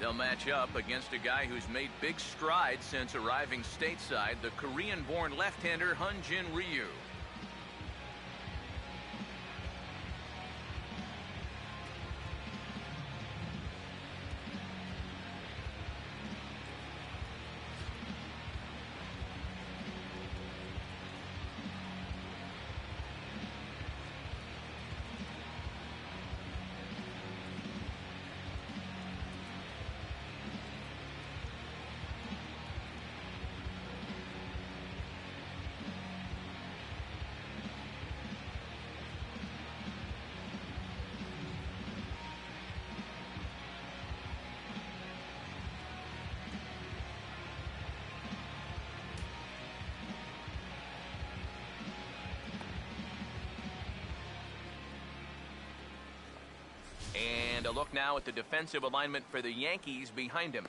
They'll match up against a guy who's made big strides since arriving stateside, the Korean-born left-hander Hyun-Jin Ryu. And a look now at the defensive alignment for the Yankees behind him.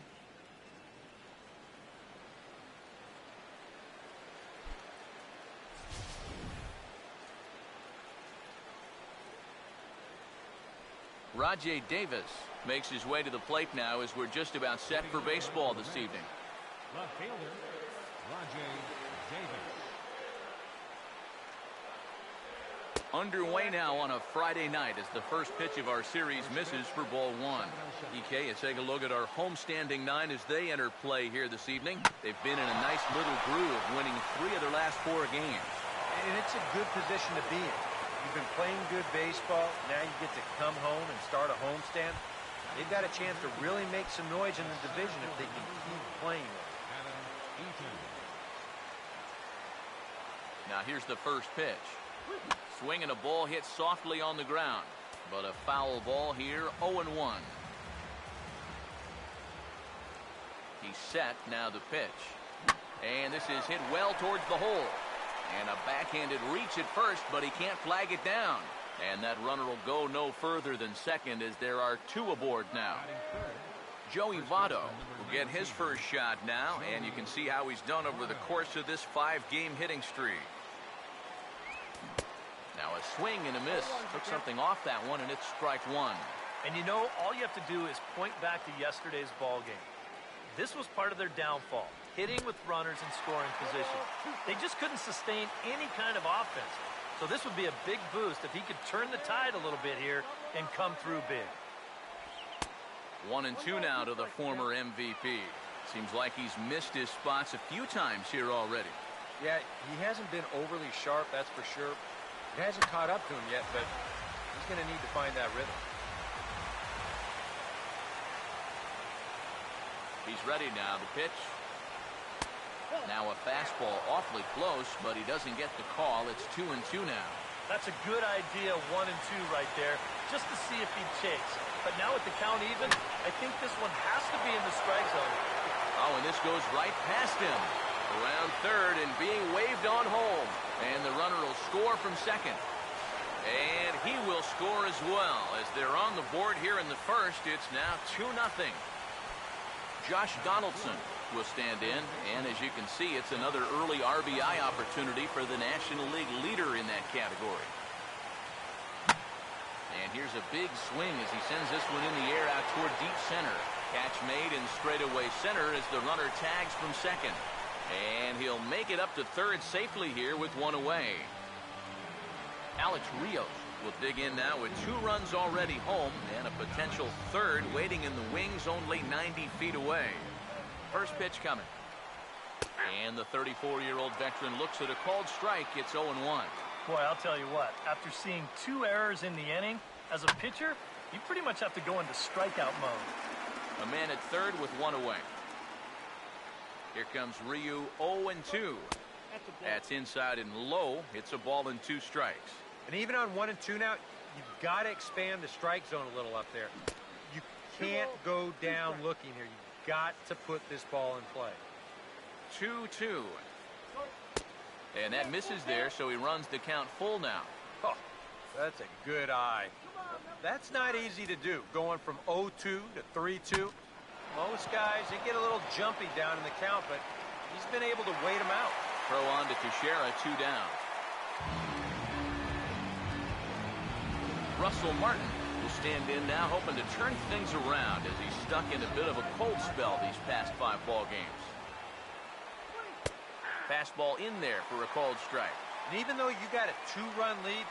Rajay Davis makes his way to the plate now as we're just about set for baseball this evening. Left fielder, Rajay Davis. Underway now on a Friday night as the first pitch of our series misses for ball one. EK, let's take a look at our homestanding nine as they enter play here this evening. They've been in a nice little groove, winning 3 of their last 4 games. And it's a good position to be in. You've been playing good baseball. Now you get to come home and start a homestand. They've got a chance to really make some noise in the division if they can keep playing. Now here's the first pitch. Swing and a ball hit softly on the ground, but a foul ball here, 0-1. He's set, now the pitch. And this is hit well towards the hole. And a backhanded reach at first, but he can't flag it down. And that runner will go no further than second as there are 2 aboard now. Joey Votto will get his first shot now, and you can see how he's done over the course of this 5-game hitting streak. Now a swing and a miss. Took something off that one, and it's strike 1. And you know, all you have to do is point back to yesterday's ball game. This was part of their downfall, hitting with runners in scoring position. They just couldn't sustain any kind of offense. So this would be a big boost if he could turn the tide a little bit here and come through big. 1-2 now to the former MVP. Seems like he's missed his spots a few times here already. Yeah, he hasn't been overly sharp, that's for sure. It hasn't caught up to him yet, but he's going to need to find that rhythm. He's ready now. The pitch. Now a fastball awfully close, but he doesn't get the call. It's 2-2 now. That's a good idea, 1-2 right there, just to see if he'd chase. But now with the count even, I think this one has to be in the strike zone. Oh, and this goes right past him. Around third and being waved on home. And the runner will score from second. And he will score as well. As they're on the board here in the first, it's now 2-0. Josh Donaldson will stand in. And as you can see, it's another early RBI opportunity for the National League leader in that category. And here's a big swing as he sends this one in the air out toward deep center. Catch made in straightaway center as the runner tags from second. And he'll make it up to third safely here with 1 away. Alex Rios will dig in now with 2 runs already home and a potential third waiting in the wings only 90 feet away. First pitch coming. And the 34-year-old veteran looks at a called strike. It's 0-1. Boy, I'll tell you what, after seeing 2 errors in the inning, as a pitcher, you pretty much have to go into strikeout mode. A man at third with 1 away. Here comes Ryu, 0-2. That's inside and low. It's a ball and 2 strikes. And even on 1-2 now, you've got to expand the strike zone a little up there. You can't go down looking here. You've got to put this ball in play. 2-2. And that misses there, so he runs the count full now. Oh, that's a good eye. That's not easy to do, going from 0-2 to 3-2. Most guys, they get a little jumpy down in the count, but he's been able to wait them out. Throw on to Teixeira, 2 down. Russell Martin will stand in now, hoping to turn things around as he's stuck in a bit of a cold spell these past 5 ball games. Fastball in there for a called strike. And even though you got a 2-run lead,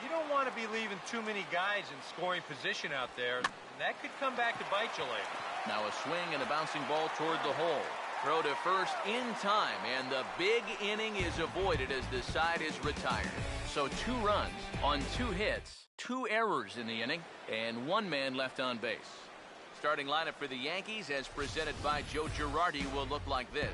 you don't want to be leaving too many guys in scoring position out there. That could come back to bite you later. Now a swing and a bouncing ball toward the hole. Throw to first in time, and the big inning is avoided as the side is retired. So 2 runs on 2 hits, 2 errors in the inning, and 1 man left on base. Starting lineup for the Yankees, as presented by Joe Girardi, will look like this.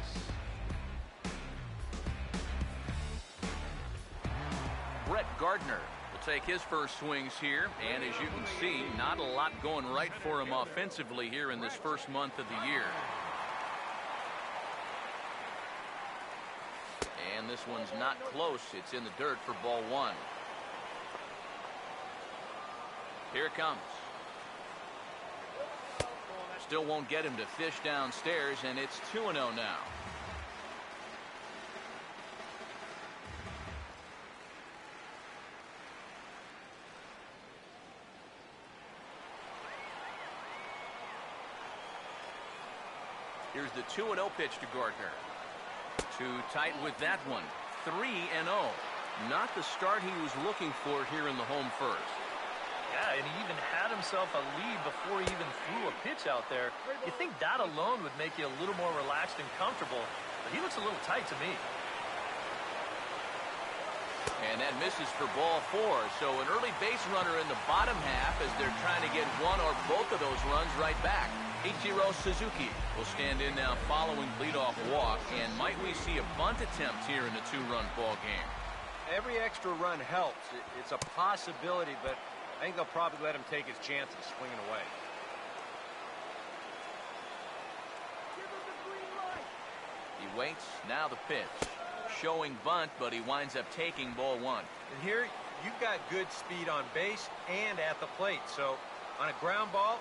Brett Gardner will take his first swings here, and as you can see, not a lot going right for him offensively here in this first month of the year. And this one's not close. It's in the dirt for ball 1. Here it comes. Still won't get him to fish downstairs, and it's 2-0 now. Here's the 2-0 pitch to Gardner. Too tight with that one. 3-0. Not the start he was looking for here in the home first. Yeah, and he even had himself a lead before he even threw a pitch out there. You think that alone would make you a little more relaxed and comfortable, but he looks a little tight to me. And that misses for ball 4. So an early base runner in the bottom half as they're trying to get one or both of those runs right back. Ichiro Suzuki will stand in now following leadoff walk, and might we see a bunt attempt here in the 2-run ball game? Every extra run helps. It's a possibility, but I think they'll probably let him take his chances swinging away. He waits. Now the pitch. Showing bunt, but he winds up taking ball 1. And here, you've got good speed on base and at the plate. So on a ground ball,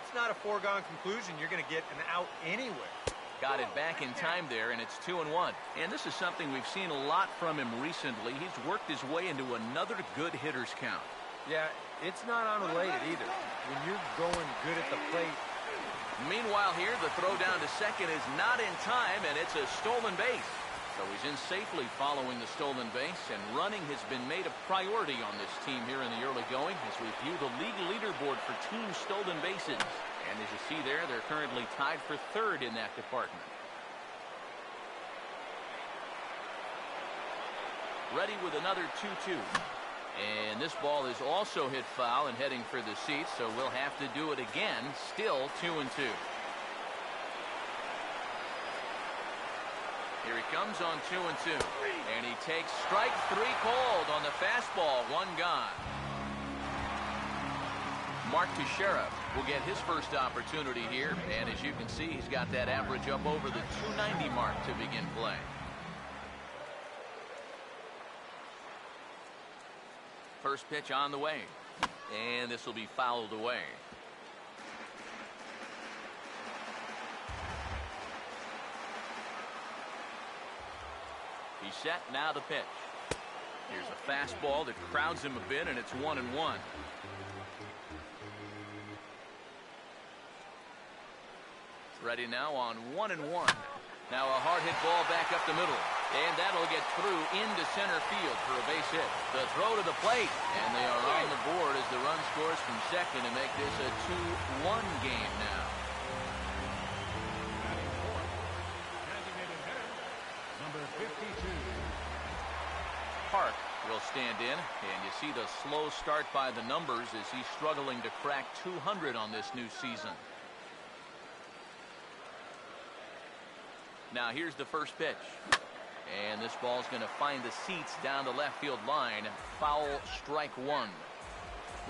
it's not a foregone conclusion you're going to get an out anywhere. Got it back in time there, and it's 2-1. And this is something we've seen a lot from him recently. He's worked his way into another good hitter's count. Yeah, it's not unrelated either. When you're going good at the plate. Meanwhile here, the throw down to second is not in time, and it's a stolen base. So he's in safely following the stolen base, and running has been made a priority on this team here in the early going as we view the league leaderboard for team stolen bases. And as you see there, they're currently tied for 3rd in that department. Ready with another 2-2. And this ball is also hit foul and heading for the seats, so we'll have to do it again. Still 2-2. Here he comes on 2-2. And he takes strike 3 called on the fastball. 1 gone. Mark Teixeira will get his first opportunity here. And as you can see, he's got that average up over the 290 mark to begin play. First pitch on the way. And this will be fouled away. He's set, now the pitch. Here's a fastball that crowds him a bit, and it's 1-1. Ready now on 1-1. Now a hard hit ball back up the middle, and that'll get through into center field for a base hit. The throw to the plate, and they are on the board as the run scores from second to make this a 2-1 game now. Park will stand in, and you see the slow start by the numbers as he's struggling to crack 200 on this new season. Now here's the first pitch, and this ball's going to find the seats down the left field line. Foul, strike 1.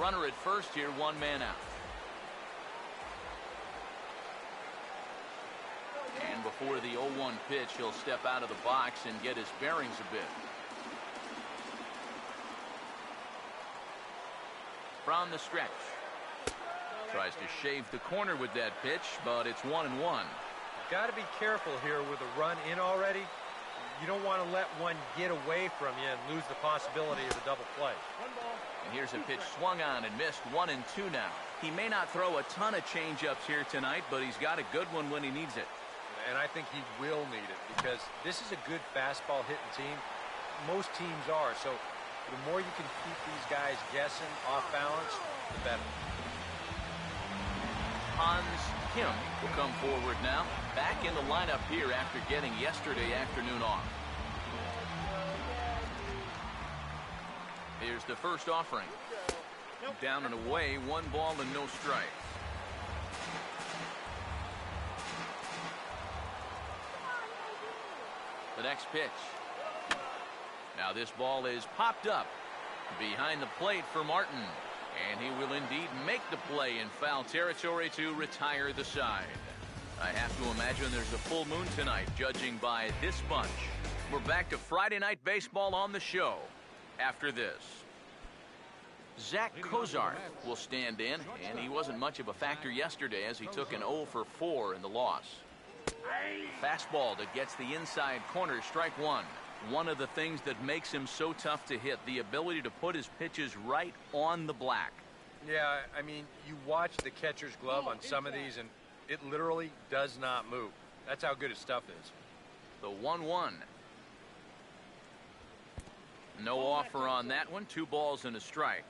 Runner at first here, 1 man out. And before the 0-1 pitch, he'll step out of the box and get his bearings a bit. From the stretch. Tries to shave the corner with that pitch, but it's 1-1. Got to be careful here with a run in already. You don't want to let one get away from you and lose the possibility of a double play. And here's a pitch swung on and missed. 1-2 now. He may not throw a ton of changeups here tonight, but he's got a good one when he needs it. And I think he will need it because this is a good fastball hitting team. Most teams are. So the more you can keep these guys guessing off balance, the better. Hans Kim will come forward now. Back in the lineup here after getting yesterday afternoon off. Here's the first offering. Down and away, 1 ball and no strike. The next pitch. Now this ball is popped up behind the plate for Martin. And he will indeed make the play in foul territory to retire the side. I have to imagine there's a full moon tonight, judging by this bunch. We're back to Friday Night Baseball on the show after this. Zach Kozart will stand in, and he wasn't much of a factor yesterday as he took an 0 for 4 in the loss. Fastball that gets the inside corner, strike 1. One of the things that makes him so tough to hit, the ability to put his pitches right on the black. Yeah, I mean, you watch the catcher's glove on some of these, and it literally does not move. That's how good his stuff is. The 1-1. No offer on that one. 2 balls and a strike.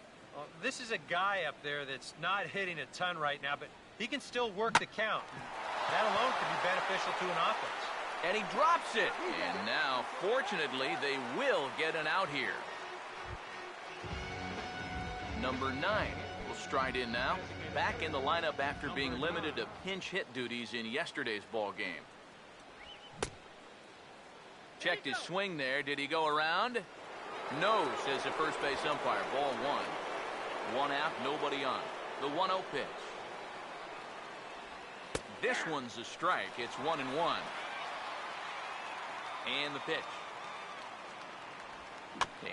This is a guy up there that's not hitting a ton right now, but he can still work the count. That alone can be beneficial to an offense. And he drops it. And now, fortunately, they will get an out here. Number 9 will stride in now. Back in the lineup after being limited to pinch hit duties in yesterday's ball game. Checked his swing there. Did he go around? No, says the first base umpire. Ball 1. 1 out, nobody on. The 1-0 pitch. This one's a strike. It's 1-1. And the pitch.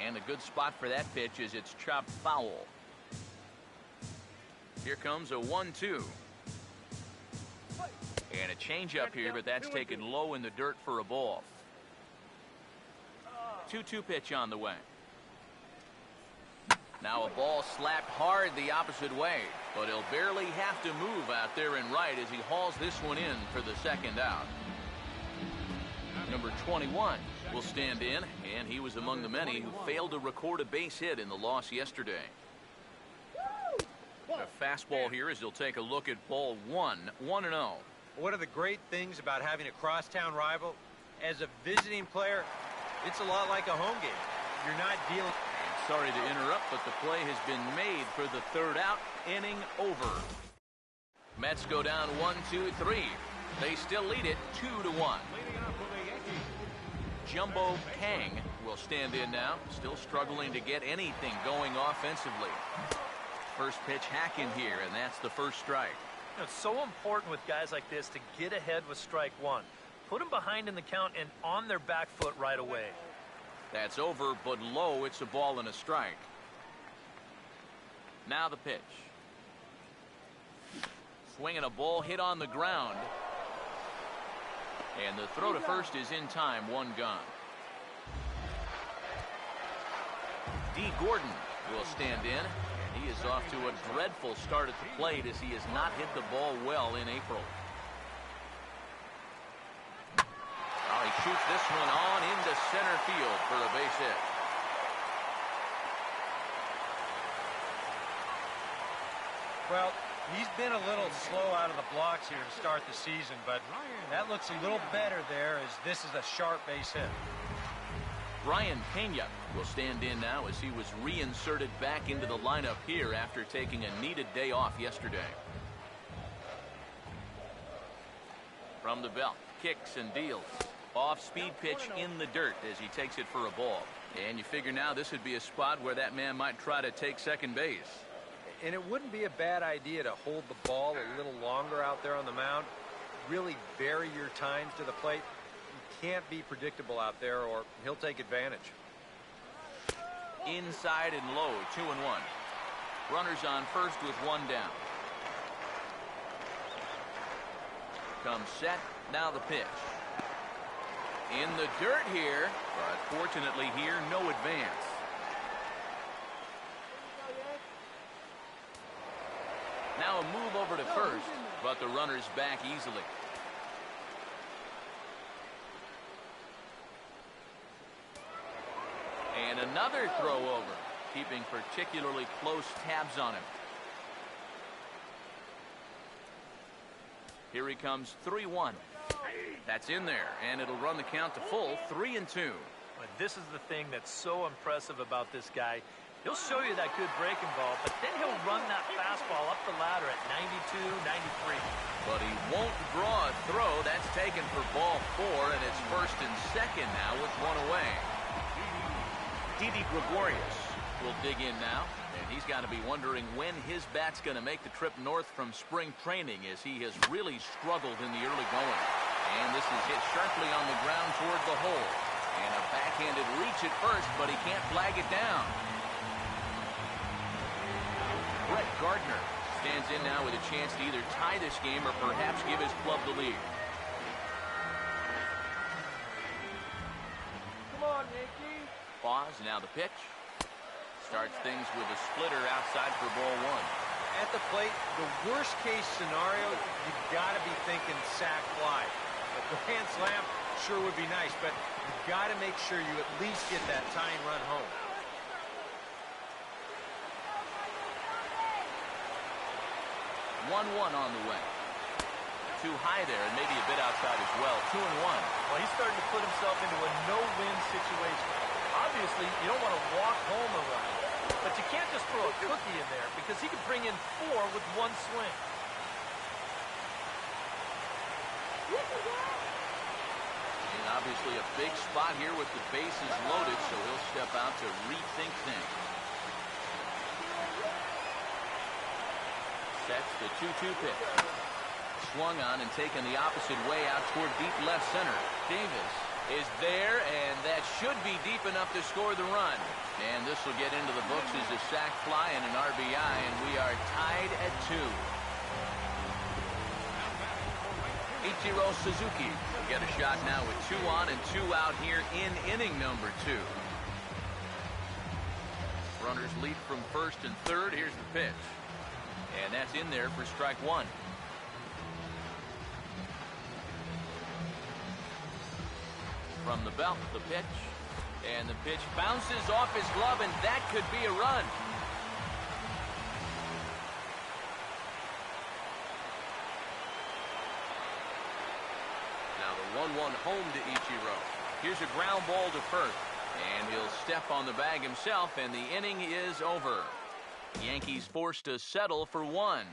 And a good spot for that pitch is it's chopped foul. Here comes a 1-2. And a changeup here, but that's taken low in the dirt for a ball. 2-2 pitch on the way. Now a ball slapped hard the opposite way, but he'll barely have to move out there and right as he hauls this one in for the second out. Number 21 will stand in, and he was among the many who failed to record a base hit in the loss yesterday. A fastball here as he'll take a look at ball 1, 1-0. One of the great things about having a crosstown rival, as a visiting player, it's a lot like a home game. You're not dealing... Sorry to interrupt, but the play has been made for the third out. Inning over. Mets go down 1-2-3. They still lead it 2-1. Jumbo Kang will stand in now, still struggling to get anything going offensively. First pitch hack in here, and that's the first strike. You know, it's so important with guys like this to get ahead with strike 1. Put them behind in the count and on their back foot right away. That's over, but low. It's a ball and a strike. Now the pitch. Swinging a ball hit on the ground. And the throw to first is in time. 1 gone. D. Gordon will stand in. And he is off to a dreadful start at the plate as he has not hit the ball well in April. He shoots this one on into center field for a base hit. Well, he's been a little slow out of the blocks here to start the season, but that looks a little better there as this is a sharp base hit. Brian Pena will stand in now as he was reinserted back into the lineup here after taking a needed day off yesterday. From the belt, kicks and deals. Off-speed pitch in the dirt as he takes it for a ball. And you figure now this would be a spot where that man might try to take second base. And it wouldn't be a bad idea to hold the ball a little longer out there on the mound. Really vary your times to the plate. You can't be predictable out there or he'll take advantage. Inside and low, 2-1. Runners on first with 1 down. Comes set, now the pitch. In the dirt here, but fortunately here, no advance. Now a move over to first, but the runner's back easily. And another throw over, keeping particularly close tabs on him. Here he comes, 3-1. That's in there, and it'll run the count to full, 3-2. But this is the thing that's so impressive about this guy. He'll show you that good breaking ball, but then he'll run that fastball up the ladder at 92, 93. But he won't draw a throw. That's taken for ball 4, and it's first and second now with one away. Didi Gregorius will dig in now, and he's got to be wondering when his bat's going to make the trip north from spring training, as he has really struggled in the early going. And this is hit sharply on the ground toward the hole. And a backhanded reach at first, but he can't flag it down. Brett Gardner stands in now with a chance to either tie this game or perhaps give his club the lead. Come on, Yankee. Pause, now the pitch. Starts things with a splitter outside for ball 1. At the plate, the worst case scenario, you've got to be thinking sac fly. A grand slam sure would be nice, but you've got to make sure you at least get that tying run home. 1-1 on the way. Too high there, and maybe a bit outside as well. 2-1. Well, he's starting to put himself into a no-win situation. Obviously, you don't want to walk home a run, but you can't just throw a cookie in there because he could bring in 4 with one swing. And obviously a big spot here with the bases loaded, so he'll step out to rethink things. Sets the 2-2 pitch. Swung on and taken the opposite way out toward deep left center. Davis is there, and that should be deep enough to score the run. And this will get into the books as a sac fly and an RBI, and we are tied at 2. Ichiro Suzuki will get a shot now with 2 on and 2 out here in inning number 2. Runners lead from first and third. Here's the pitch. And that's in there for strike 1. From the belt, the pitch. And the pitch bounces off his glove, and that could be a run. Now the 1-1 home to Ichiro. Here's a ground ball to first. And he'll step on the bag himself, and the inning is over. Yankees forced to settle for 1.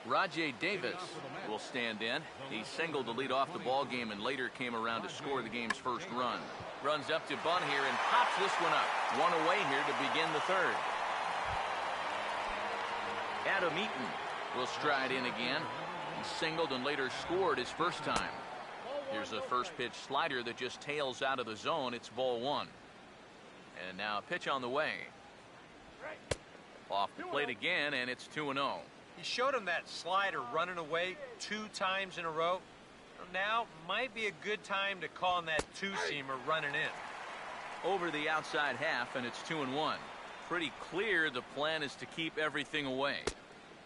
Rajai Davis will stand in. He singled to lead off the ball game and later came around to score the game's first run. Runs up to bunt here and pops this one up. 1 away here to begin the third. Adam Eaton will stride in again. He singled and later scored his first time. Here's the first pitch slider that just tails out of the zone. It's ball 1. And now a pitch on the way. Off the plate again, and it's 2-0. He showed him that slider running away 2 times in a row. Now might be a good time to call him that 2-seamer running in. Over the outside half, and it's 2-1. Pretty clear the plan is to keep everything away.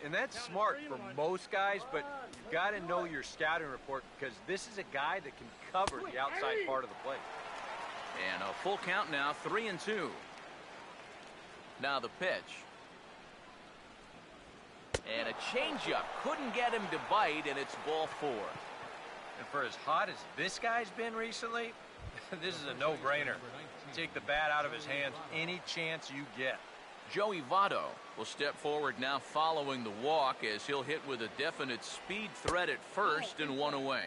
And that's smart for most guys, but you've got to know your scouting report because this is a guy that can cover the outside part of the plate. And a full count now, 3-2. Now the pitch. And a changeup. Couldn't get him to bite, and it's ball 4. And for as hot as this guy's been recently, this is a no-brainer. Take the bat out of his hands any chance you get. Joey Votto will step forward now following the walk as he'll hit with a definite speed threat at first and 1 away.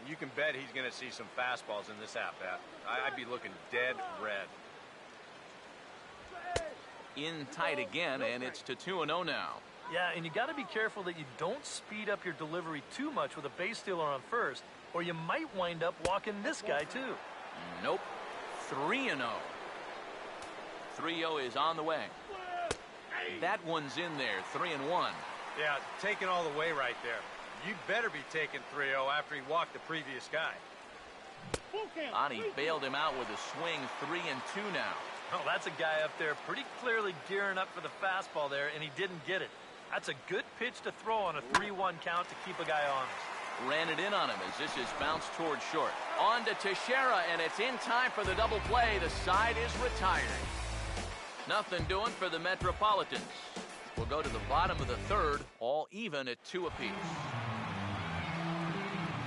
You can bet he's going to see some fastballs in this at-bat. I'd be looking dead red. In tight again, and it's to 2-0 now. Yeah, and you got to be careful that you don't speed up your delivery too much with a base stealer on first, or you might wind up walking this guy too. Nope. 3-0. 3-0 is on the way. That one's in there. 3-1. Yeah, taking all the way right there. You'd better be taking 3-0 after he walked the previous guy. Ani bailed him out with a swing, 3-2 now. Oh, that's a guy up there pretty clearly gearing up for the fastball there, and he didn't get it. That's a good pitch to throw on a 3-1 count to keep a guy honest. Ran it in on him as this is bounced towards short. On to Teixeira, and it's in time for the double play. The side is retired. Nothing doing for the Metropolitans. We'll go to the bottom of the third, all even at 2 apiece.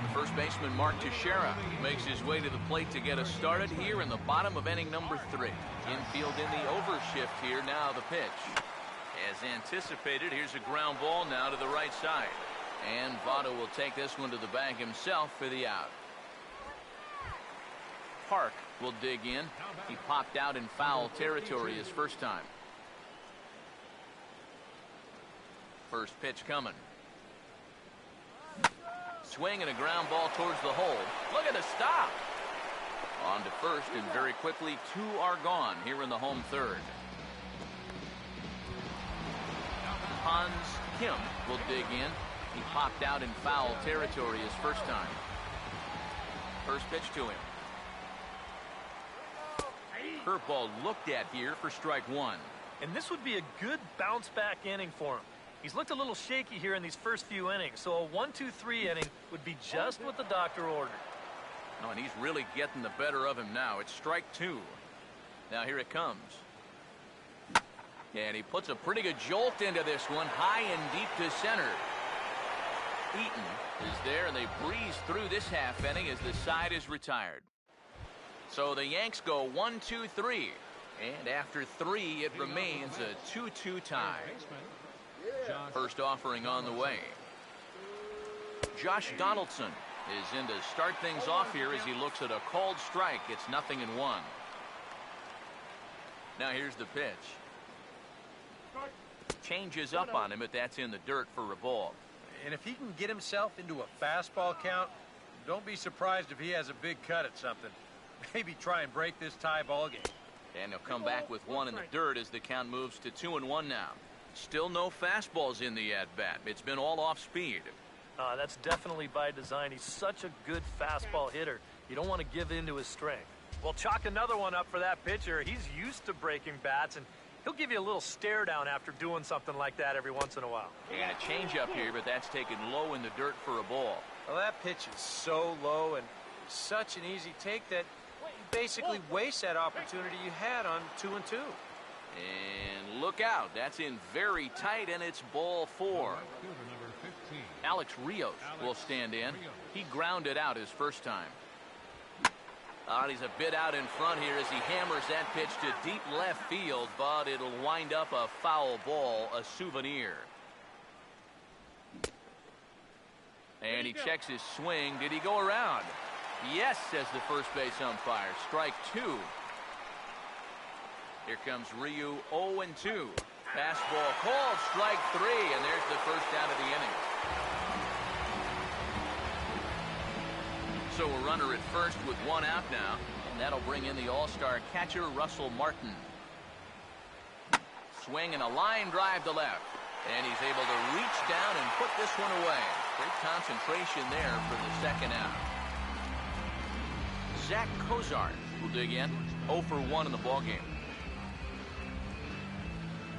The first baseman, Mark Teixeira, makes his way to the plate to get us started here in the bottom of inning number 3. Infield in the overshift here, now the pitch. As anticipated, here's a ground ball now to the right side. And Votto will take this one to the bag himself for the out. Park will dig in. He popped out in foul territory his first time. First pitch coming. Swing and a ground ball towards the hole. Look at the stop. On to first, and very quickly 2 are gone here in the home third. Hans Kim will dig in. He popped out in foul territory his first time. First pitch to him. Curveball looked at here for strike 1. And this would be a good bounce-back inning for him. He's looked a little shaky here in these first few innings, so a 1-2-3 inning would be just what the doctor ordered. Oh, and he's really getting the better of him now. It's strike 2. Now here it comes. And he puts a pretty good jolt into this one, high and deep to center. Eaton is there, and they breeze through this half inning as the side is retired. So the Yanks go 1-2-3, and after 3, it remains a 2-2 tie. First offering on the way. Josh Donaldson is in to start things off here as he looks at a called strike. It's 0-1. Now here's the pitch. Changes up on him, but that's in the dirt for a ball. And if he can get himself into a fastball count, don't be surprised if he has a big cut at something. Maybe try and break this tie ball game. And he'll come back with 1 in the dirt as the count moves to 2-1 now. Still no fastballs in the at-bat. It's been all off speed. That's definitely by design. He's such a good fastball hitter. You don't want to give in to his strength. Well, chalk another one up for that pitcher. He's used to breaking bats, and he'll give you a little stare down after doing something like that every once in a while. And a changeup here, but that's taken low in the dirt for a ball. Well, that pitch is so low and such an easy take that you basically waste that opportunity you had on 2-2. And look out. That's in very tight, and it's ball 4. Alex Rios will stand in. He grounded out his first time. He's a bit out in front here as he hammers that pitch to deep left field, but it'll wind up a foul ball, a souvenir. And he checks his swing. Did he go around? Yes, says the first base umpire. Strike 2. Here comes Ryu, 0-2. Fastball called, strike 3, and there's the first out of the inning. So a runner at first with 1 out now, and that'll bring in the all-star catcher, Russell Martin. Swing and a line drive to left, and he's able to reach down and put this one away. Great concentration there for the second out. Zach Cozart will dig in, 0 for 1 in the ballgame.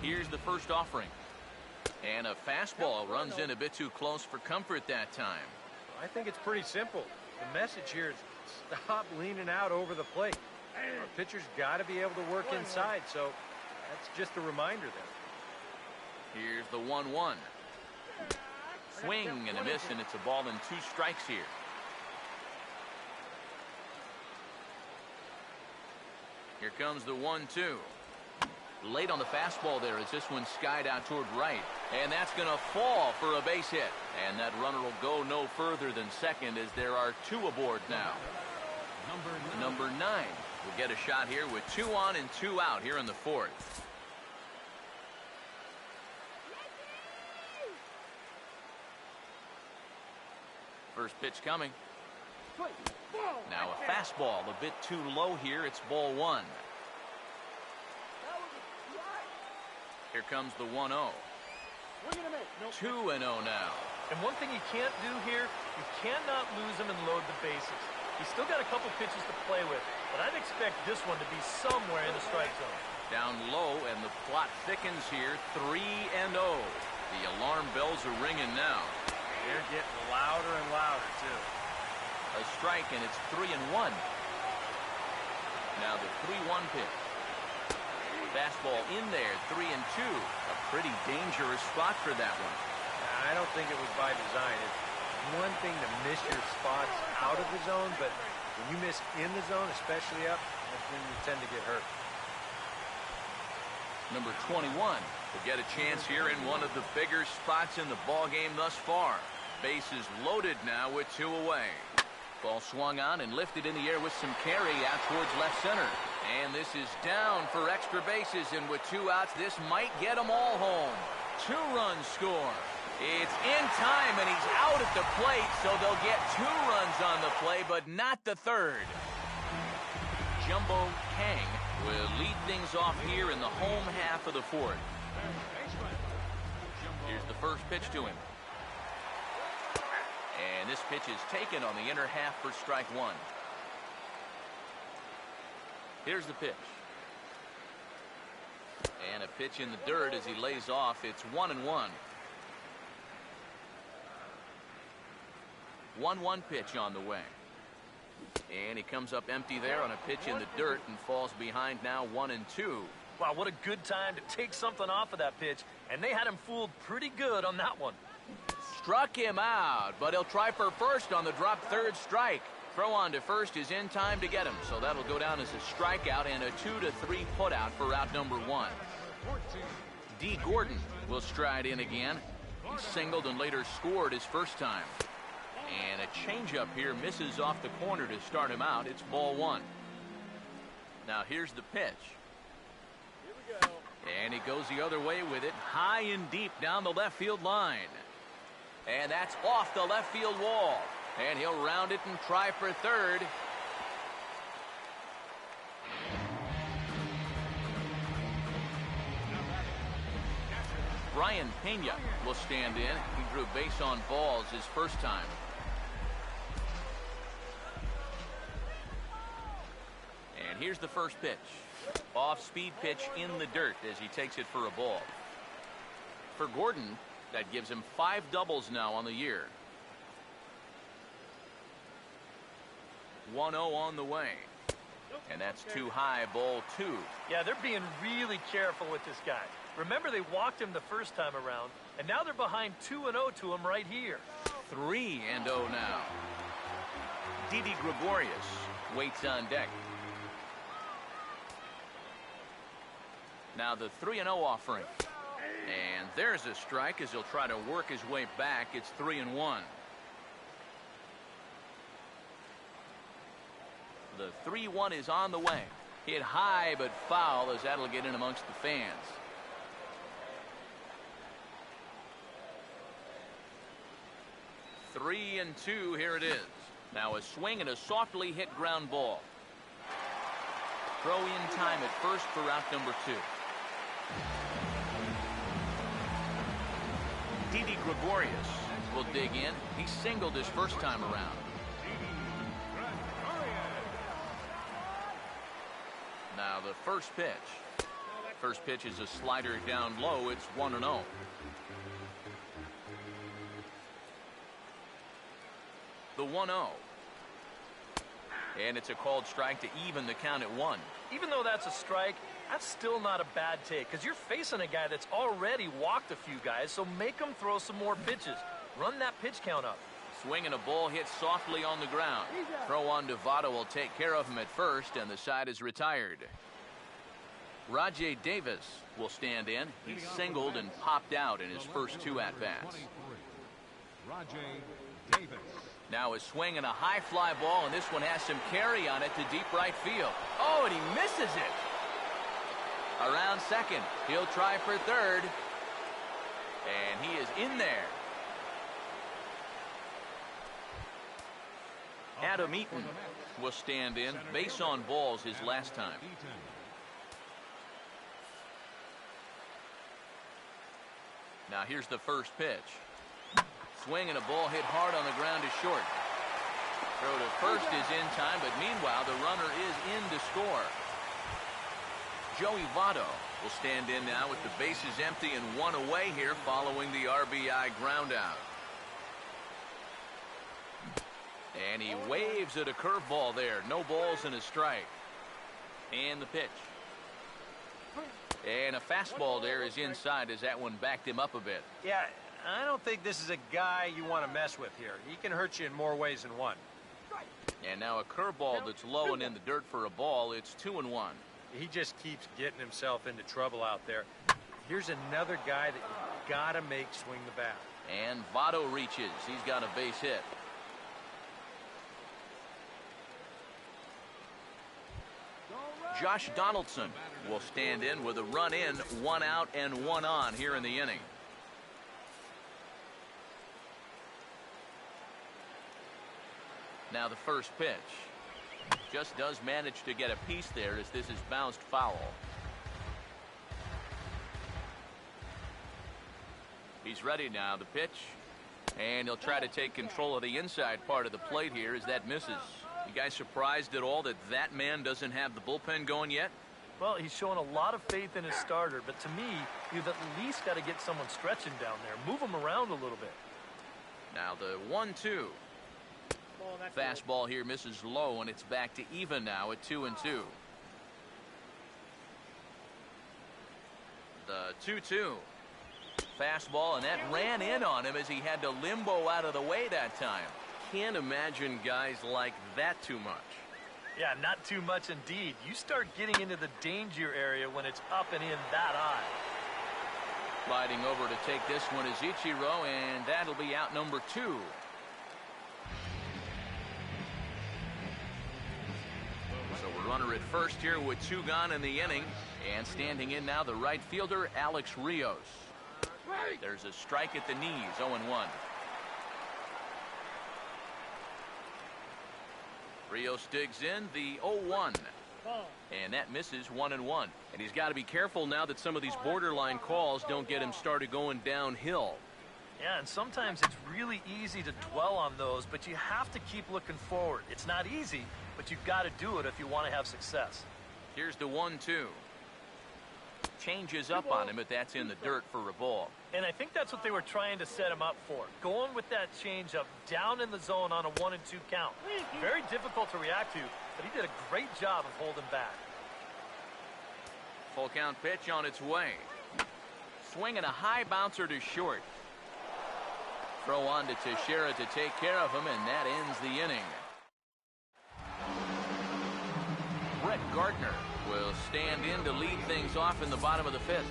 Here's the first offering. And a fastball runs in a bit too close for comfort that time. I think it's pretty simple. The message here is stop leaning out over the plate. Our pitcher's got to be able to work inside, so that's just a reminder there. Here's the 1-1. Swing and a miss, and it's a ball and 2 strikes here. Here comes the 1-2. Late on the fastball there as this one skied out toward right. And that's going to fall for a base hit. And that runner will go no further than second as there are 2 aboard now. Number 9 will get a shot here with 2 on and 2 out here in the 4th. First pitch coming. Now a fastball a bit too low here. It's ball 1. Here comes the 1-0. 2-0 now. And one thing you can't do here, you cannot lose him and load the bases. He's still got a couple pitches to play with, but I'd expect this one to be somewhere in the strike zone. Down low, and the plot thickens here, 3-0. The alarm bells are ringing now. They're getting louder and louder, too. A strike, and it's 3-1. Now the 3-1 pitch. Fastball in there, 3-2. A pretty dangerous spot for that one. I don't think it was by design. It's one thing to miss your spots out of the zone, but when you miss in the zone, especially up, that's when you tend to get hurt. Number 21 will get a chance here in one of the bigger spots in the ball game thus far. Bases loaded now with 2 away. Ball swung on and lifted in the air with some carry out towards left center. And this is down for extra bases, and with 2 outs, this might get them all home. 2-run score. It's in time, and he's out at the plate, so they'll get 2 runs on the play, but not the third. Jumbo Kang will lead things off here in the home half of the 4th. Here's the first pitch to him. And this pitch is taken on the inner half for strike 1. Here's the pitch. And a pitch in the dirt as he lays off. It's 1-1. 1-1 pitch on the way. And he comes up empty there on a pitch in the dirt and falls behind now 1-2. Wow, what a good time to take something off of that pitch. And they had him fooled pretty good on that one. Struck him out, but he'll try for first on the drop third strike. Throw on to first is in time to get him, so that'll go down as a strikeout and a 2-3 putout for out number 1. D. Gordon will stride in again. He singled and later scored his first time. And a changeup here misses off the corner to start him out. It's ball 1. Now here's the pitch. Here we go. And he goes the other way with it, high and deep down the left field line. And that's off the left field wall. And he'll round it and try for third. Brian Pena will stand in. He drew base on balls his first time. And here's the first pitch. Off-speed pitch in the dirt as he takes it for a ball. For Gordon, that gives him 5 doubles now on the year. 1-0 on the way. And that's too high, ball 2. Yeah, they're being really careful with this guy. Remember, they walked him the first time around, and now they're behind 2-0 to him right here. 3-0 now. Didi Gregorius waits on deck. Now the 3-0 offering. And there's a strike as he'll try to work his way back. It's 3-1. The 3-1 is on the way. Hit high but foul as that'll get in amongst the fans. Three and 2, here it is. Now a swing and a softly hit ground ball. Throw in time at first for out number 2. Didi Gregorius will dig in. He singled his first time around. Now the first pitch. First pitch is a slider down low. It's 1-0. The 1-0. And it's a called strike to even the count at 1. Even though that's a strike, that's still not a bad take, because you're facing a guy that's already walked a few guys, so make him throw some more pitches. Run that pitch count up. Swing and a ball hit softly on the ground. Throw on to Votto will take care of him at first, and the side is retired. Rajay Davis will stand in. He singled and popped out in his first 2 at-bats. Rajay Davis. Now a swing and a high fly ball, and this one has some carry on it to deep right field. Oh, and he misses it. Around second. He'll try for third. And he is in there. Adam Eaton will stand in. Base on balls his last time. Now here's the first pitch. Swing and a ball hit hard on the ground to short. Throw to first is in time, but meanwhile the runner is in to score. Joey Votto will stand in now with the bases empty and one away here following the RBI ground out. And he waves at a curveball there. No balls and a strike. And the pitch. And a fastball there is inside as that one backed him up a bit. Yeah, I don't think this is a guy you want to mess with here. He can hurt you in more ways than one. And now a curveball that's low and in the dirt for a ball. It's 2-1. He just keeps getting himself into trouble out there. Here's another guy that you got to make swing the bat. And Votto reaches. He's got a base hit. Josh Donaldson will stand in with a run in, 1 out and 1 on here in the inning. Now the first pitch. Just does manage to get a piece there as this is bounced foul. He's ready now. The pitch. And he'll try to take control of the inside part of the plate here as that misses. You guys surprised at all that that man doesn't have the bullpen going yet? Well, he's showing a lot of faith in his starter, but to me, you've at least got to get someone stretching down there. Move him around a little bit. Now the 1-2. Fastball here misses low, and it's back to even now at 2-2. The 2-2. Fastball, and that ran in on him as he had to limbo out of the way that time. Can't imagine guys like that too much. Yeah, not too much indeed. You start getting into the danger area when it's up and in that high. Sliding over to take this one is Ichiro, and that'll be out number 2. So we're runner at first here with 2 gone in the inning. And standing in now the right fielder, Alex Rios. There's a strike at the knees, 0-1. Rios digs in the 0-1. And that misses 1-1. And he's got to be careful now that some of these borderline calls don't get him started going downhill. Yeah, and sometimes it's really easy to dwell on those, but you have to keep looking forward. It's not easy, but you've got to do it if you want to have success. Here's the 1-2. Changes up on him, but that's in the dirt for a ball. And I think that's what they were trying to set him up for. Going with that changeup down in the zone on a 1-2 count. Very difficult to react to, but he did a great job of holding back. Full count pitch on its way. Swinging a high bouncer to short. Throw on to Teixeira to take care of him, and that ends the inning. Brett Gardner will stand in to lead things off in the bottom of the 5th.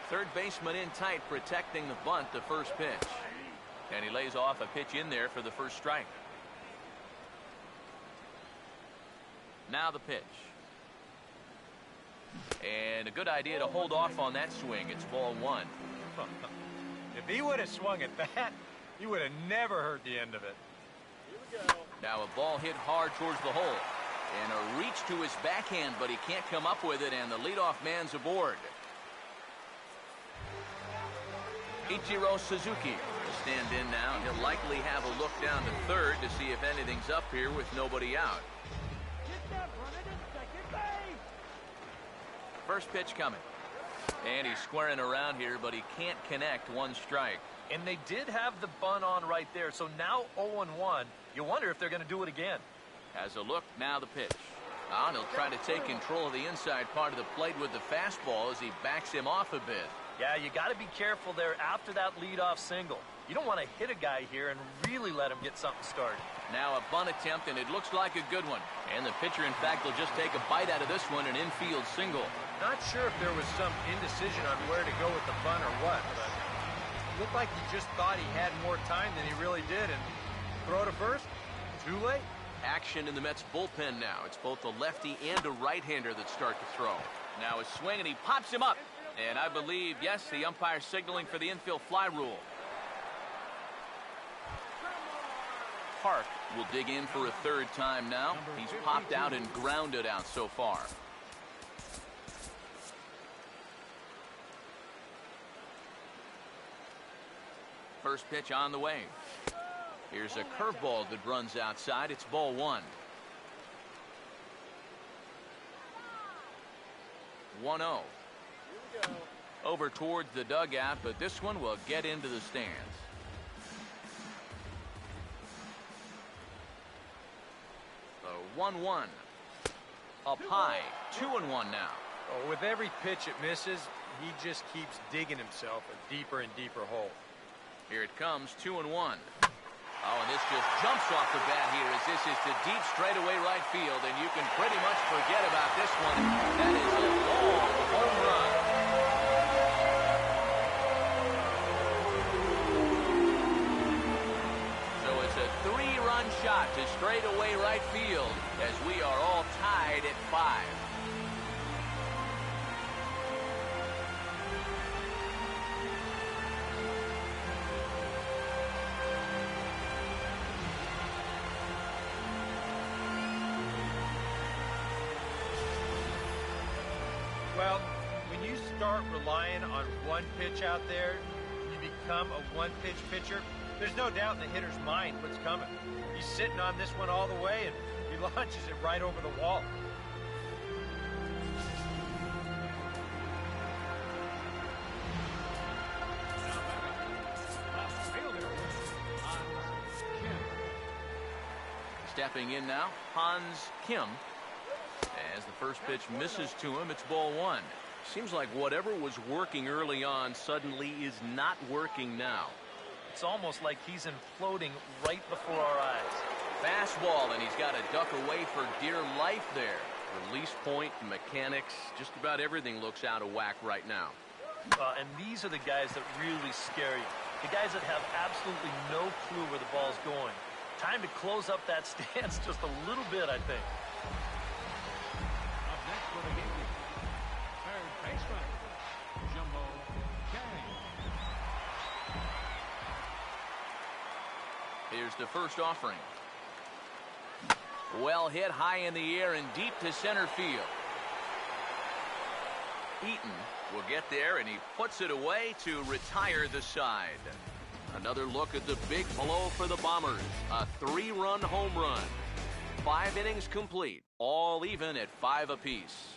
Third baseman in tight, protecting the bunt, the first pitch. And he lays off a pitch in there for the first strike. Now the pitch. And a good idea to hold off on that swing. It's ball 1. If he would have swung at that, he would have never heard the end of it. Now a ball hit hard towards the hole. And a reach to his backhand, but he can't come up with it, and the leadoff man's aboard. Ichiro Suzuki will stand in now, and he'll likely have a look down to third to see if anything's up here with nobody out. First pitch coming. And he's squaring around here, but he can't connect. 1 strike. And they did have the bunt on right there, so now 0-1. You wonder if they're going to do it again. Has a look, now the pitch. And he'll try to take control of the inside part of the plate with the fastball as he backs him off a bit. Yeah, you got to be careful there after that leadoff single. You don't want to hit a guy here and really let him get something started. Now a bunt attempt, and it looks like a good one. And the pitcher, in fact, will just take a bite out of this one, an infield single. Not sure if there was some indecision on where to go with the bunt or what, but it looked like he just thought he had more time than he really did, and throw to first? Too late. Action in the Mets bullpen now. It's both a lefty and a right-hander that start to throw. Now a swing, and he pops him up. And I believe, yes, the umpire signaling for the infield fly rule. Park will dig in for a third time now. He's popped out and grounded out so far. first pitch on the way. Here's a curveball that runs outside. It's ball one. 1-0. Over towards the dugout, but this one will get into the stands. The 1-1. Up high. 2-1 now. Oh, with every pitch it misses, he just keeps digging himself a deeper and deeper hole. Here it comes, 2-1. Oh, and this just jumps off the bat here as this is to deep straightaway right field, and you can pretty much forget about this one. That is a long home run. So it's a 3-run shot to straightaway right field as we are all tied at 5. Well, when you start relying on one pitch out there, you become a one-pitch pitcher. There's no doubt in the hitter's mind what's coming. He's sitting on this one all the way, and he launches it right over the wall. Stepping in now, Hans Kim. As the first pitch misses to him, it's ball one. Seems like whatever was working early on suddenly is not working now. It's almost like he's imploding right before our eyes. Fastball, and he's got to duck away for dear life there. Release point, mechanics, just about everything looks out of whack right now. And these are the guys that really scare you. The guys that have absolutely no clue where the ball's going. Time to close up that stance just a little bit, I think. Up next for the Yankees, third baseman, Jumbo Kang. Here's the first offering. Well hit high in the air and deep to center field. Eaton will get there, and he puts it away to retire the side. Another look at the big blow for the Bombers. A 3-run home run. 5 innings complete, all even at 5 apiece.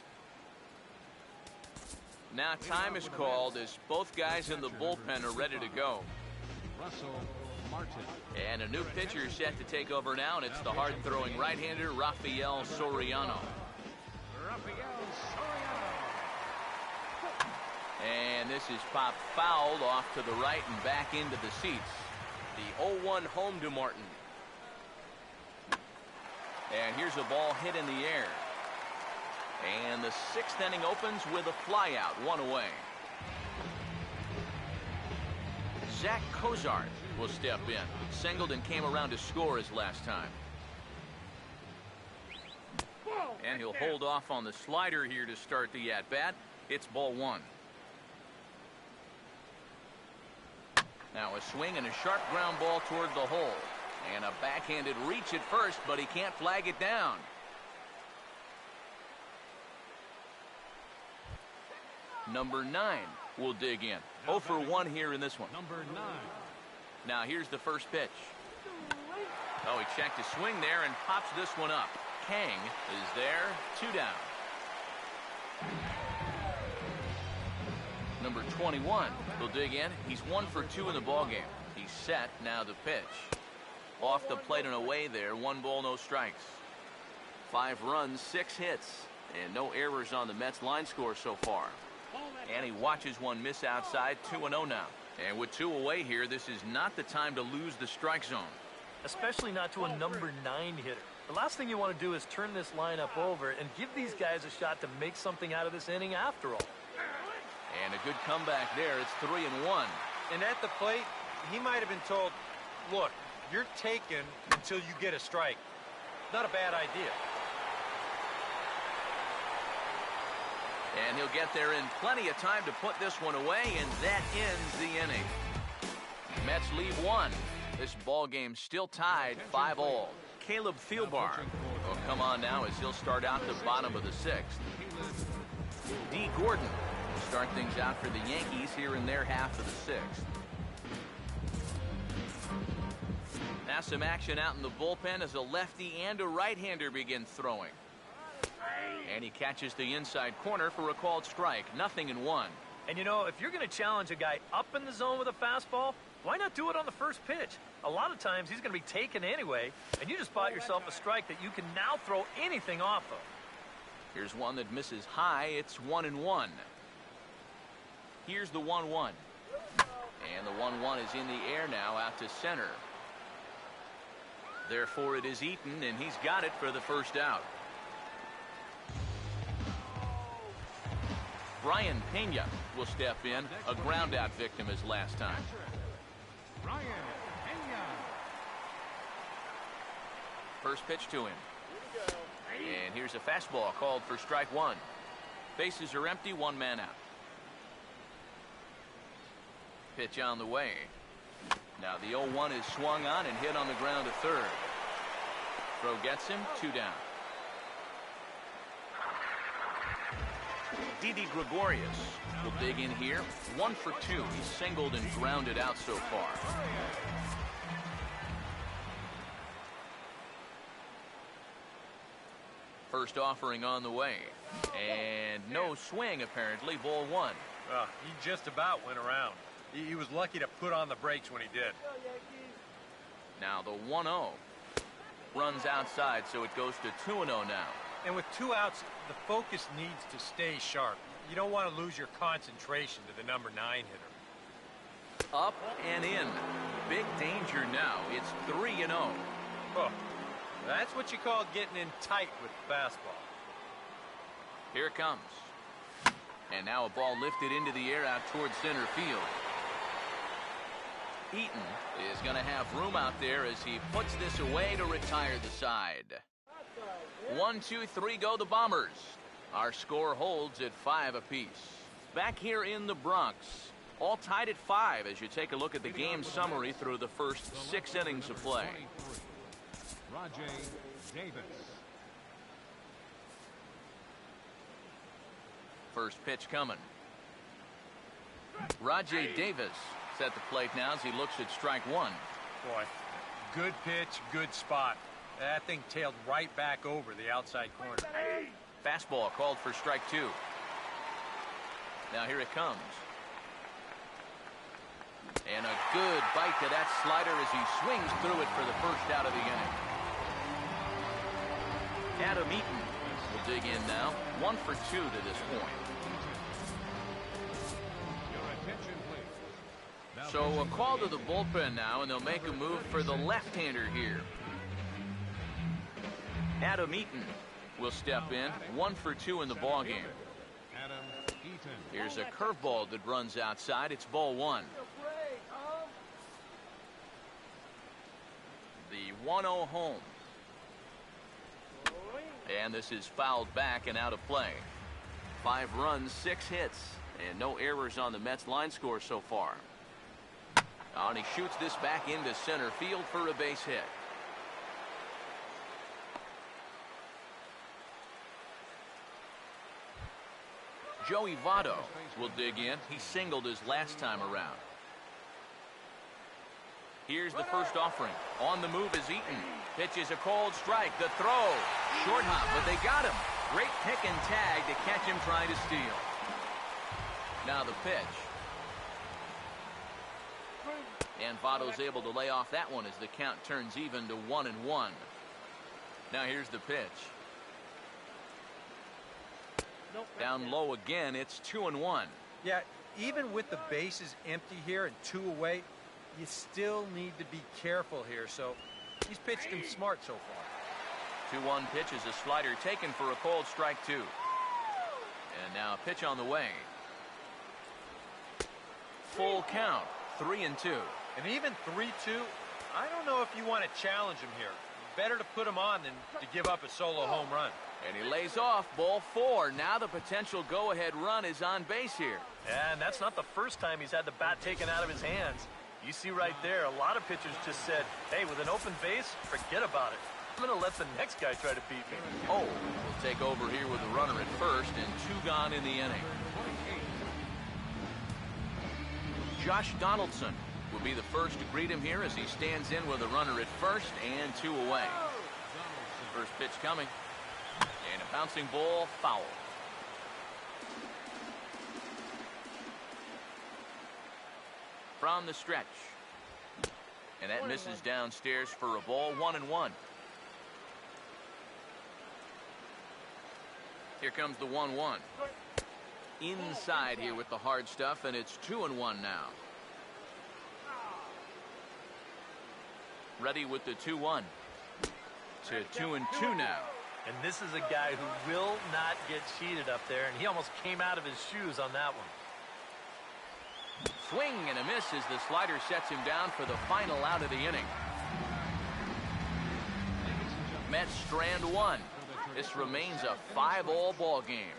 Now time is called as both guys in the bullpen are ready to go. Russell Martin. And a new pitcher set to take over now, and it's the hard-throwing right-hander, Rafael Soriano. Rafael Soriano. And this is popped fouled off to the right and back into the seats. The 0-1 home to Martin. And here's a ball hit in the air. And the 6th inning opens with a flyout, 1 away. Zach Cozart will step in. Singleton came around to score his last time. And he'll hold off on the slider here to start the at-bat. It's ball 1. Now a swing and a sharp ground ball toward the hole. And a backhanded reach at first, but he can't flag it down. Number 9 will dig in. 0 for 1 here in this one. Number 9. Now here's the first pitch. Oh, he checked his swing there and pops this one up. Kang is there, 2 down. Number 21 will dig in. He's 1 for 2 in the ballgame. He's set, now the pitch. Off the plate and away there, 1 ball, no strikes. 5 runs, 6 hits, and no errors on the Mets line score so far. And he watches one miss outside, 2-0 now. And with 2 away here, this is not the time to lose the strike zone. Especially not to a number 9 hitter. The last thing you want to do is turn this lineup over and give these guys a shot to make something out of this inning after all. And a good comeback there. It's 3-1. And at the plate, he might have been told, look, you're taken until you get a strike. Not a bad idea. And he'll get there in plenty of time to put this one away, and that ends the inning. Mets leave 1. This ball game still tied 5-all. Caleb Thielbar will come on now as he'll start out the bottom of the 6th. D. Gordon will start things out for the Yankees here in their half of the 6th. Now some action out in the bullpen as a lefty and a right-hander begin throwing. And he catches the inside corner for a called strike. 0-1. And you know, if you're going to challenge a guy up in the zone with a fastball, why not do it on the first pitch? A lot of times he's going to be taken anyway, and you just bought yourself a strike that you can now throw anything off of. Here's one that misses high. It's 1-1. Here's the 1-1. And the 1-1 is in the air now out to center. Therefore, it is Eaton, and he's got it for the first out. Brian Pena will step in, a ground-out victim as last time. Brian Pena. First pitch to him. And here's a fastball called for strike one. Bases are empty, one man out. Pitch on the way. Now the 0-1 is swung on and hit on the ground to third. Throw gets him, 2 down. Didi Gregorius will dig in here. 1 for 2. He's singled and grounded out so far. First offering on the way. And no swing, apparently. Ball 1. He just about went around. He was lucky to put on the brakes when he did. Now the 1-0 runs outside, so it goes to 2-0 now. And with 2 outs, the focus needs to stay sharp. You don't want to lose your concentration to the number 9 hitter. Up and in. Big danger now. It's 3-0. Oh, that's what you call getting in tight with the fastball. Here it comes. And now a ball lifted into the air out towards center field. Eaton is going to have room out there as he puts this away to retire the side. 1, 2, 3 go the Bombers. Our score holds at 5 apiece. Back here in the Bronx, all tied at 5 as you take a look at the game summary through the first 6 innings of play. Rajay Davis. First pitch coming. Rajay Davis at the plate now as he looks at strike one. Boy, good pitch, good spot. That thing tailed right back over the outside corner. Fastball called for strike two. Now here it comes. And a good bite to that slider as he swings through it for the first out of the inning. Adam Eaton will dig in now. 1 for 2 to this point. Your attention, please. Now So a call to the bullpen now, and they'll make a move for the left-hander here. Adam Eaton will step in. 1 for 2 in the ballgame. Adam Eaton. Here's a curveball that runs outside. It's ball 1. The 1-0 home. And this is fouled back and out of play. 5 runs, 6 hits, and no errors on the Mets line score so far. And he shoots this back into center field for a base hit. Joey Votto will dig in. He singled his last time around. Here's the first offering. On the move is Eaton. Pitches a cold strike. The throw. Short hop, but they got him. Great pick and tag to catch him trying to steal. Now the pitch. And Votto's able to lay off that one as the count turns even to 1-1. Now here's the pitch. Down low again. It's 2-1. Yeah, even with the bases empty here and 2 away, you still need to be careful here. So he's pitched him smart so far. 2-1 pitch is a slider taken for a cold strike 2. And now a pitch on the way. Full count. 3-2. And even 3-2, I don't know if you want to challenge him here. Better to put him on than to give up a solo home run. And he lays off ball 4. Now the potential go-ahead run is on base here. And that's not the first time he's had the bat taken out of his hands. You see right there, a lot of pitchers just said, hey, with an open base, forget about it. I'm going to let the next guy try to beat me. Oh, will take over here with a runner at first and 2 gone in the inning. Josh Donaldson will be the first to greet him here as he stands in with a runner at first and 2 away. First pitch coming. And a bouncing ball, foul. From the stretch. And that misses downstairs for a ball, 1-1. Here comes the 1-1. Inside here with the hard stuff, and it's 2-1 now. Ready with the 2-1. To 2-2 now. And this is a guy who will not get cheated up there, and he almost came out of his shoes on that one. Swing and a miss as the slider sets him down for the final out of the inning. Mets strand 1. This remains a 5-all ball game.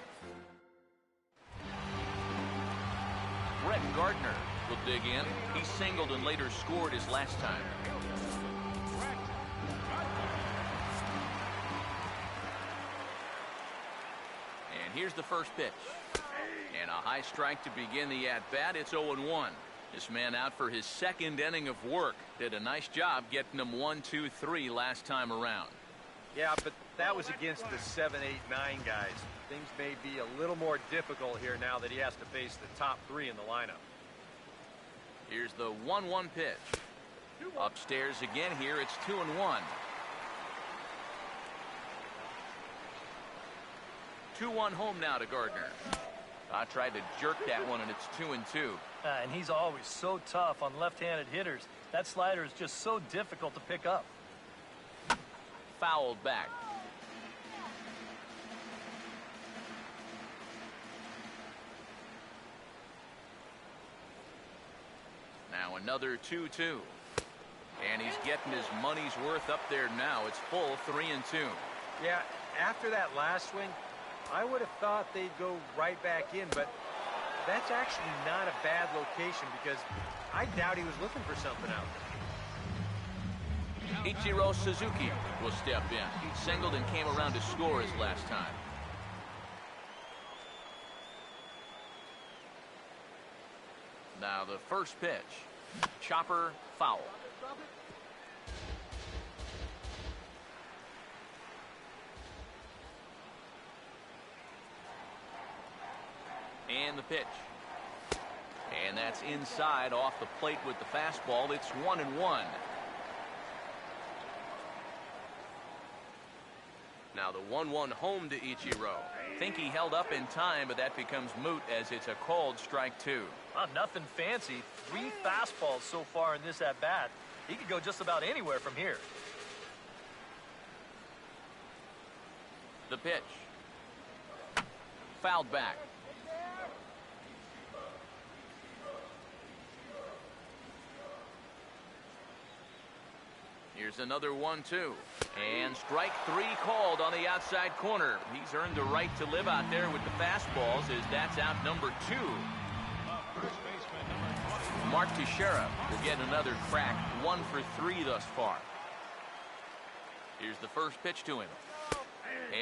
Brett Gardner will dig in. He singled and later scored his last time. And here's the first pitch. And a high strike to begin the at-bat. It's 0-1. This man out for his second inning of work. Did a nice job getting him 1, 2, 3 last time around. Yeah, but that was against the 7, 8, 9 guys. Things may be a little more difficult here now that he has to face the top 3 in the lineup. Here's the 1-1 pitch. Upstairs again here. It's 2-1. 2-1 home now to Gardner. I tried to jerk that one, and it's 2-2. And he's always so tough on left-handed hitters. That slider is just so difficult to pick up. Fouled back. Now another 2-2. And he's getting his money's worth up there now. It's full 3-2. Yeah, after that last swing, I would have thought they'd go right back in, but that's actually not a bad location because I doubt he was looking for something out there. Ichiro Suzuki will step in. He singled and came around to score his last time. Now the first pitch. Chopper, foul. And the pitch. And that's inside off the plate with the fastball. It's 1-1. Now the 1-1 home to Ichiro. Think he held up in time, but that becomes moot as it's a called strike 2. Nothing fancy. 3 fastballs so far in this at-bat. He could go just about anywhere from here. The pitch. Fouled back. Here's another 1-2. And strike 3 called on the outside corner. He's earned the right to live out there with the fastballs as that's out number 2. Mark Teixeira will get another crack. 1 for 3 thus far. Here's the first pitch to him.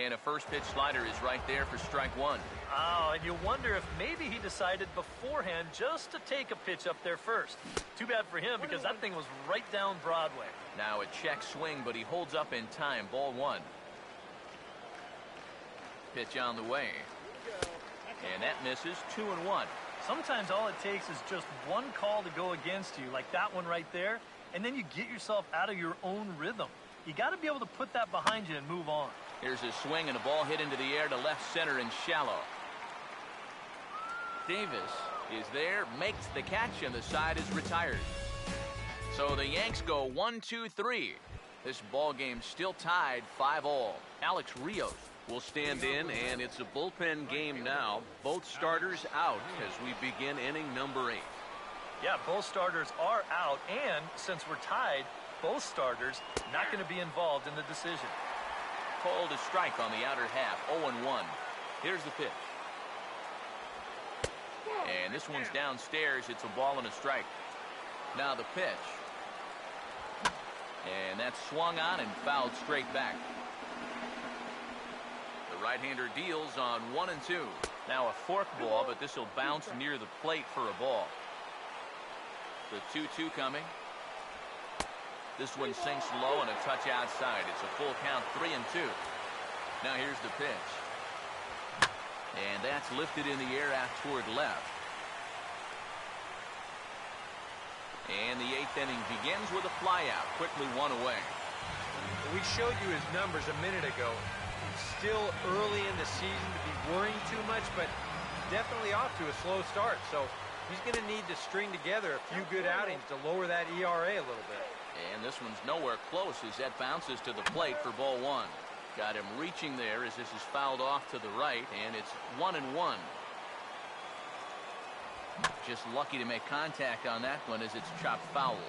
And a first pitch slider is right there for strike 1. Oh, and you wonder if maybe he decided beforehand just to take a pitch up there first. Too bad for him because that thing was right down Broadway. Now a check swing, but he holds up in time. Ball 1. Pitch on the way. And that misses. 2-1. Sometimes all it takes is just one call to go against you, like that one right there, and then you get yourself out of your own rhythm. You got to be able to put that behind you and move on. Here's a swing and a ball hit into the air to left center and shallow. Davis is there, makes the catch, and the side is retired. So the Yanks go 1-2-3. This ball game still tied 5-all. Alex Rios will stand in, and it's a bullpen game now. Both starters out as we begin inning number 8. Yeah, both starters are out, and since we're tied, both starters not going to be involved in the decision. Called a strike on the outer half. 0-1. Here's the pitch. And this one's downstairs. It's a ball and a strike. Now the pitch. And that's swung on and fouled straight back. The right-hander deals on 1 and 2. Now a fork ball, but this will bounce near the plate for a ball. The 2-2 coming. This one sinks low and a touch outside. It's a full count, 3-2. Now here's the pitch. And that's lifted in the air out toward left. And the 8th inning begins with a flyout. Quickly one away. We showed you his numbers a minute ago. It's still early in the season to be worrying too much, but definitely off to a slow start. So he's going to need to string together a few good outings to lower that ERA a little bit. And this one's nowhere close as that bounces to the plate for ball 1. Got him reaching there as this is fouled off to the right, and it's 1-1. Just lucky to make contact on that one as it's chopped foul.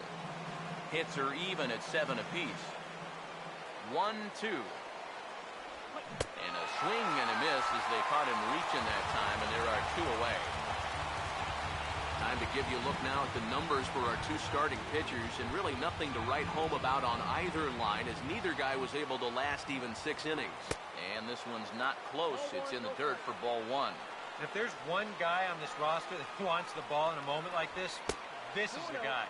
Hits are even at 7 apiece. 1-2. And a swing and a miss as they caught him reaching that time, and there are 2 away. Time to give you a look now at the numbers for our 2 starting pitchers, and really nothing to write home about on either line as neither guy was able to last even 6 innings. And this one's not close. It's in the dirt for ball 1. If there's one guy on this roster that wants the ball in a moment like this, this is the guy.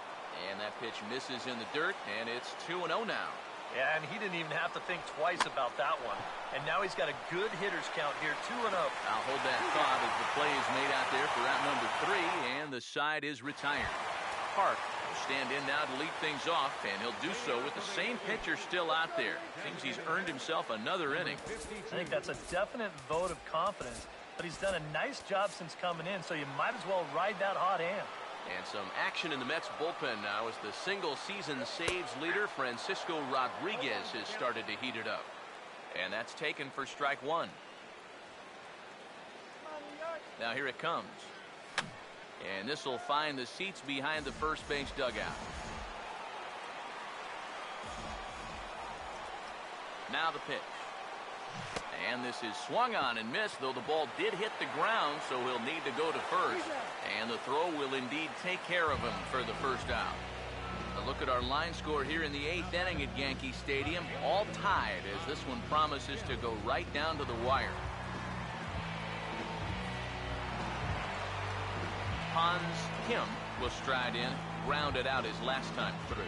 And that pitch misses in the dirt, and it's 2-0 now. Yeah, and he didn't even have to think twice about that one. And now he's got a good hitter's count here, 2-0. I'll hold that thought as the play is made out there for out number 3, and the side is retired. Park will stand in now to lead things off, and he'll do so with the same pitcher still out there. Seems he's earned himself another inning. I think that's a definite vote of confidence, but he's done a nice job since coming in, so you might as well ride that hot hand. And some action in the Mets bullpen now as the single-season saves leader Francisco Rodriguez has started to heat it up. And that's taken for strike 1. Now here it comes. And this will find the seats behind the first base dugout. Now the pitch. And this is swung on and missed, though the ball did hit the ground, so he'll need to go to first. And the throw will indeed take care of him for the first out. A look at our line score here in the 8th inning at Yankee Stadium. All tied as this one promises to go right down to the wire. Hans Kim will stride in, grounded out his last time through.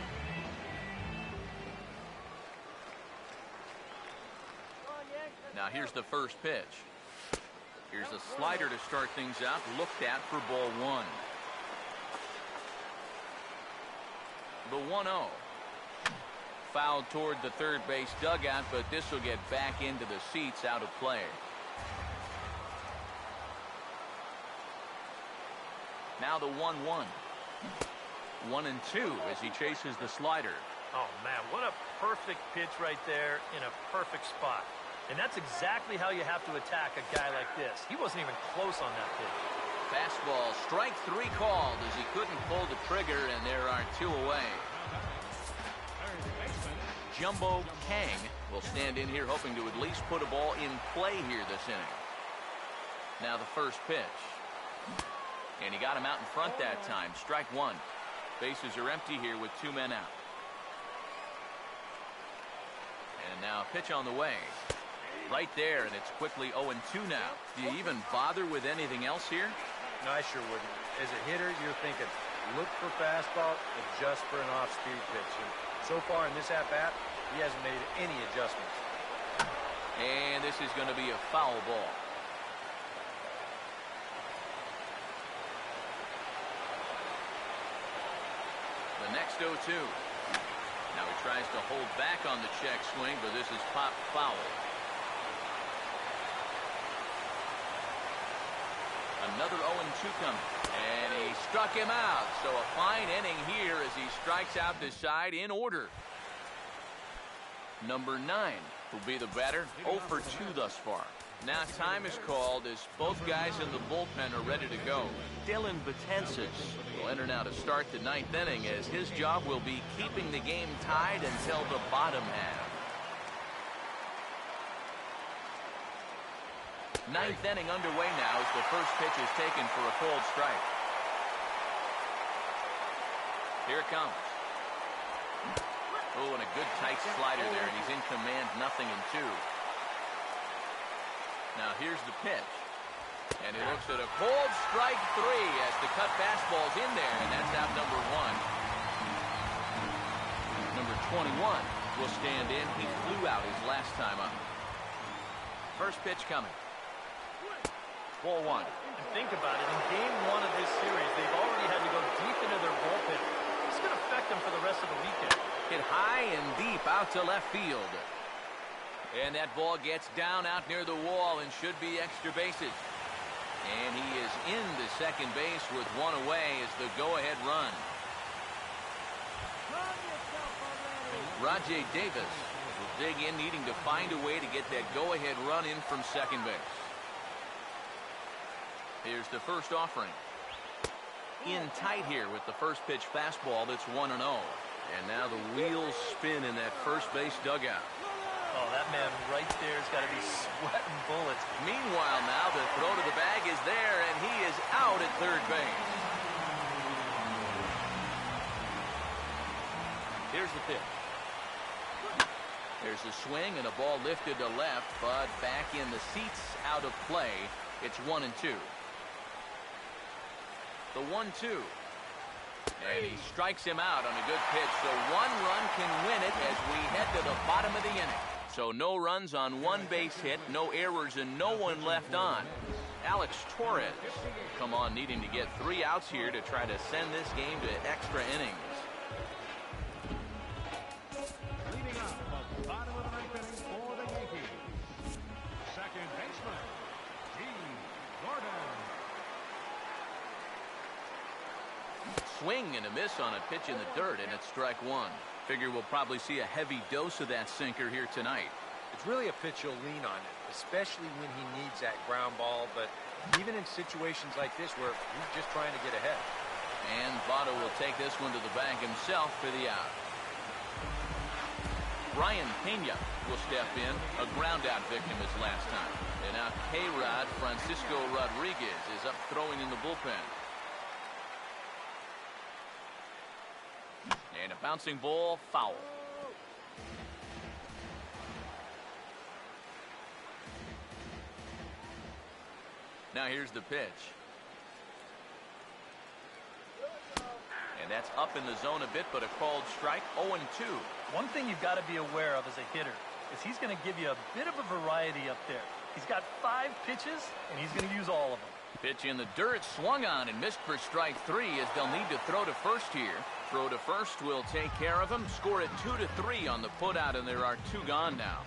Now here's the first pitch. Here's a slider to start things out, looked at for ball 1. The 1-0. Fouled toward the third base dugout, but this will get back into the seats out of play. Now the 1-1. 1-2 as he chases the slider. Oh, man, what a perfect pitch right there in a perfect spot. And that's exactly how you have to attack a guy like this. He wasn't even close on that pitch. Fastball, strike 3 called as he couldn't pull the trigger, and there are 2 away. Jumbo Kang will stand in here hoping to at least put a ball in play here this inning. Now the first pitch. And he got him out in front that time. Strike 1. Bases are empty here with 2 men out. And now a pitch on the way. Right there, and it's quickly 0-2 now. Do you even bother with anything else here? No, I sure wouldn't. As a hitter, you're thinking, look for fastball, adjust for an off-speed pitch. And so far in this at-bat, he hasn't made any adjustments. And this is going to be a foul ball. The next 0-2. Now he tries to hold back on the check swing, but this is popped foul. Another 0-2 coming. And he struck him out. So a fine inning here as he strikes out the side in order. Number 9 will be the batter. 0 for 2 thus far. Now time is called as both guys in the bullpen are ready to go. Dylan Betances will enter now to start the 9th inning as his job will be keeping the game tied until the bottom half. 9th inning underway now as the first pitch is taken for a cold strike. Here it comes. Oh, and a good tight slider there, and he's in command, 0-2. Now here's the pitch. And he looks at a cold strike 3 as the cut fastball's in there, and that's out number 1. Number 21 will stand in. He flew out his last time up. First pitch coming. Ball 1. And think about it. In game 1 of this series, they've already had to go deep into their bullpen. This is going to affect them for the rest of the weekend. Hit high and deep out to left field. And that ball gets down out near the wall and should be extra bases. And he is into second base with one away as the go-ahead run. Rajay Davis will dig in, needing to find a way to get that go-ahead run in from second base. Here's the first offering. In tight here with the first pitch fastball that's 1-0. And now the wheels spin in that first base dugout. Oh, that man right there has got to be sweating bullets. Meanwhile now the throw to the bag is there and he is out at third base. Here's the pitch. There's a swing and a ball lifted to left, but back in the seats, out of play. It's 1-2. The 1-2. And he strikes him out on a good pitch, so one run can win it as we head to the bottom of the inning. So no runs on one base hit, no errors, and no one left on. Alex Torres come on needing to get 3 outs here to try to send this game to extra innings. Leading up at the bottom of the 9th inning for the Yankees, second baseman, G. Gordon. Swing and a miss on a pitch in the dirt, and it's strike 1. Figure we'll probably see a heavy dose of that sinker here tonight. It's really a pitch you'll lean on it, especially when he needs that ground ball, but even in situations like this where he's just trying to get ahead. And Votto will take this one to the bag himself for the out. Brian Pena will step in, a ground-out victim his last time. And now K-Rod Francisco Rodriguez is up throwing in the bullpen. And a bouncing ball, foul. Now here's the pitch. And that's up in the zone a bit, but a called strike, 0-2. One thing you've got to be aware of as a hitter is he's going to give you a bit of a variety up there. He's got 5 pitches, and he's going to use all of them. Pitch in the dirt, swung on and missed for strike 3 as they'll need to throw to first here. Throw to first will take care of him. Score it 2-3 on the putout, and there are 2 gone now.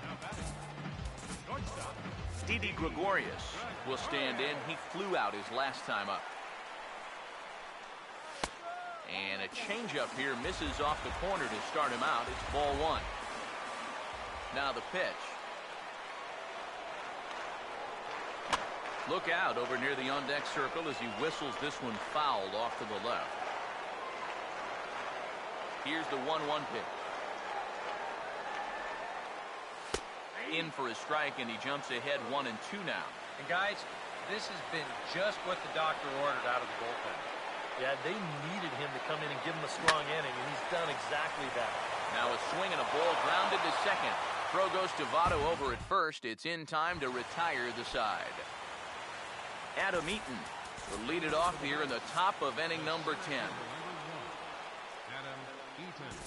Didi Gregorius will stand in. He flew out his last time up. And a changeup here misses off the corner to start him out. It's ball 1. Now the pitch. Look out over near the on-deck circle as he whistles this one fouled off to the left. Here's the 1-1 pitch. In for a strike, and he jumps ahead 1-2 now. And guys, this has been just what the doctor ordered out of the bullpen. Yeah, they needed him to come in and give him a strong inning, and he's done exactly that. Now a swing and a ball grounded to second. Throw goes to Votto over at first. It's in time to retire the side. Adam Eaton will lead it off here in the top of inning number 10. Adam Eaton.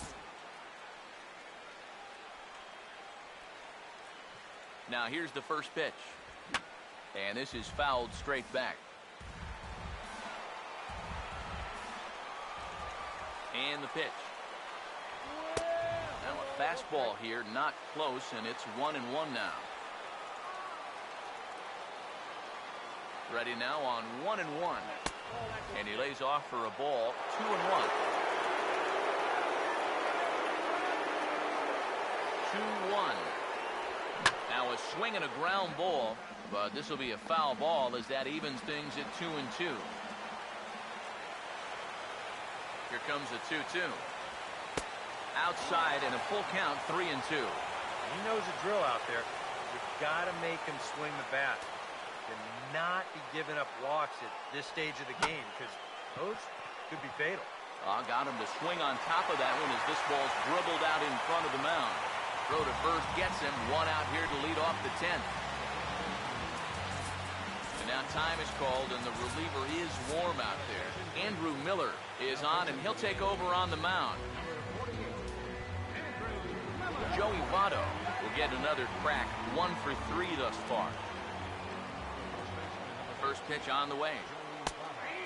Now here's the first pitch. And this is fouled straight back. And the pitch. Now a fastball here, not close, and it's 1-1 now. Ready now on 1-1. And he lays off for a ball, 2-1. 2-1. Now a swing and a ground ball, but this will be a foul ball as that evens things at 2-2. Here comes a 2-2. Outside and a full count, 3-2. He knows the drill out there. You've got to make him swing the bat. And not be giving up walks at this stage of the game, because those could be fatal. Got him to swing on top of that one as this ball's dribbled out in front of the mound. Throw to first gets him. 1 out here to lead off the 10th. And Now time is called, and the reliever is warm out there. Andrew Miller is on, and he'll take over on the mound. Joey Votto will get another crack, 1 for 3 thus far. First pitch on the way.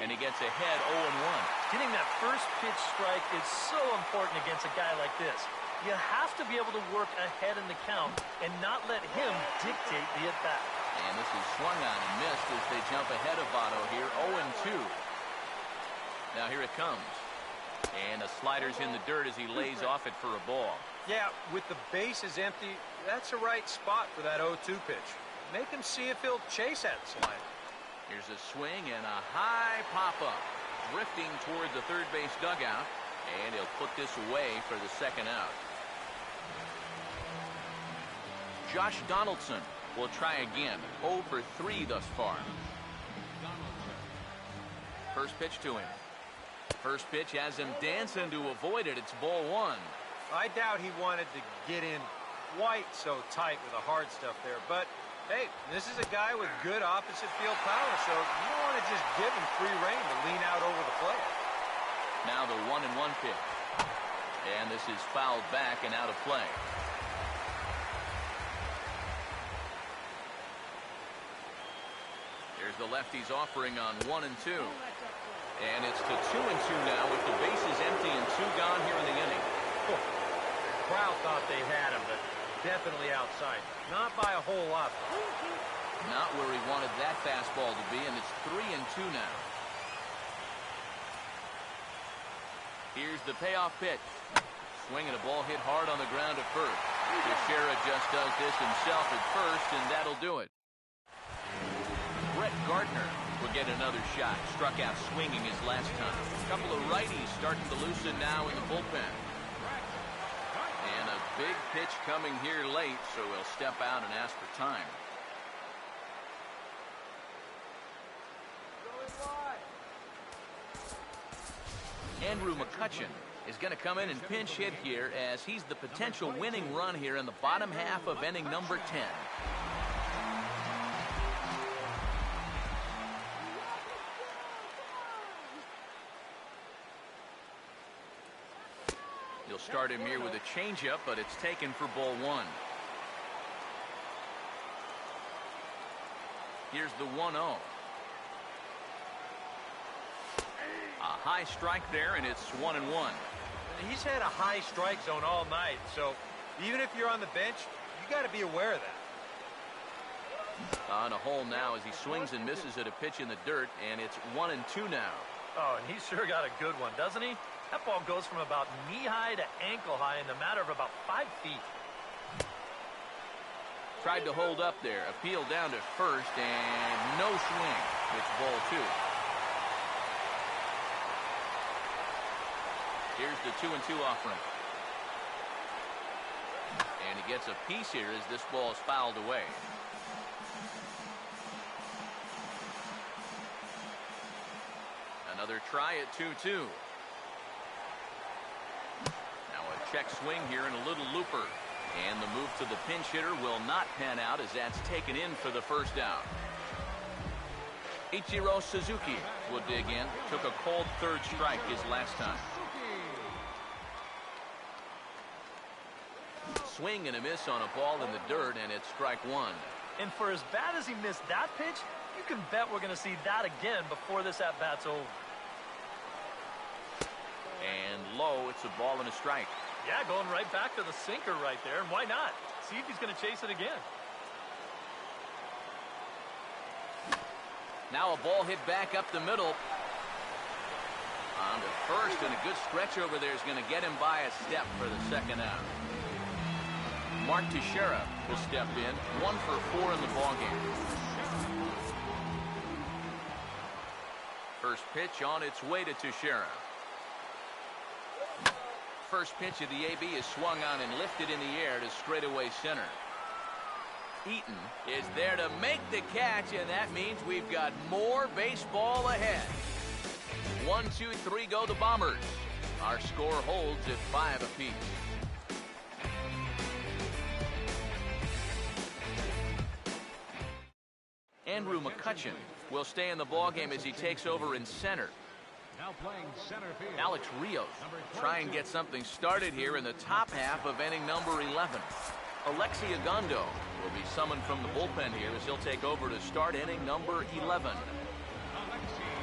And he gets ahead 0-1. Getting that first pitch strike is so important against a guy like this. You have to be able to work ahead in the count and not let him dictate the at-bat. And this is swung on and missed as they jump ahead of Votto here, 0-2. Now here it comes. And the slider's in the dirt as he lays off it for a ball. Yeah, with the bases empty, that's a right spot for that 0-2 pitch. Make him see if he'll chase that slider. Here's a swing and a high pop-up. Drifting toward the third base dugout. And he'll put this away for the second out. Josh Donaldson will try again. 0 for 3 thus far. First pitch to him. First pitch has him dancing to avoid it. It's ball 1. I doubt he wanted to get in quite so tight with the hard stuff there, but hey, this is a guy with good opposite field power, so you don't want to just give him free rein to lean out over the plate. Now the 1-1 pitch. And this is fouled back and out of play. Here's the lefty's offering on 1-2. And it's to 2-2 now with the bases empty and 2 gone here in the inning. Oh, the crowd thought they had him, but definitely outside. Not by a whole lot. Not where he wanted that fastball to be, and it's 3-2 now. Here's the payoff pitch. Swinging a ball hit hard on the ground at first. Teixeira just does this himself at first, and that'll do it. Brett Gardner will get another shot. Struck out swinging his last time. A couple of righties starting to loosen now in the bullpen. And a big pitch coming here late, so he'll step out and ask for time. Andrew McCutchen is going to come in and pinch hit here as he's the potential winning run here in the bottom half of inning number 10. You'll start him here with a changeup, but it's taken for ball 1. Here's the 1-0. A high strike there, and it's 1-1. He's had a high strike zone all night, so even if you're on the bench, you got to be aware of that. On a hole now as he swings and misses at a pitch in the dirt, and it's 1-2 now. Oh, and he's sure got a good one, doesn't he? That ball goes from about knee-high to ankle-high in the matter of about 5 feet. Tried to hold up there. Appeal down to first, and no swing. It's ball 2. Here's the 2-2 offering. And he gets a piece here as this ball is fouled away. Another try at 2-2. Now a check swing here and a little looper. And the move to the pinch hitter will not pan out as that's taken in for the first out. Ichiro Suzuki will dig in. Took a cold third strike his last time. Swing and a miss on a ball in the dirt, and it's strike 1. And for as bad as he missed that pitch, you can bet we're going to see that again before this at-bat's over. And low, it's a ball and a strike. Yeah, going right back to the sinker right there, and why not? See if he's going to chase it again. Now a ball hit back up the middle. On to first, and a good stretch over there is going to get him by a step for the second out. Mark Teixeira will step in, 1 for 4 in the ballgame. First pitch on its way to Teixeira. First pitch of the AB is swung on and lifted in the air to straightaway center. Eaton is there to make the catch, and that means we've got more baseball ahead. 1, 2, 3 go the Bombers. Our score holds at 5 apiece. Andrew McCutcheon will stay in the ballgame as he takes over in center. Now playing center field. Alex Rios try and get something started here in the top half of inning number 11. Alexi Agondo will be summoned from the bullpen here as he'll take over to start inning number 11.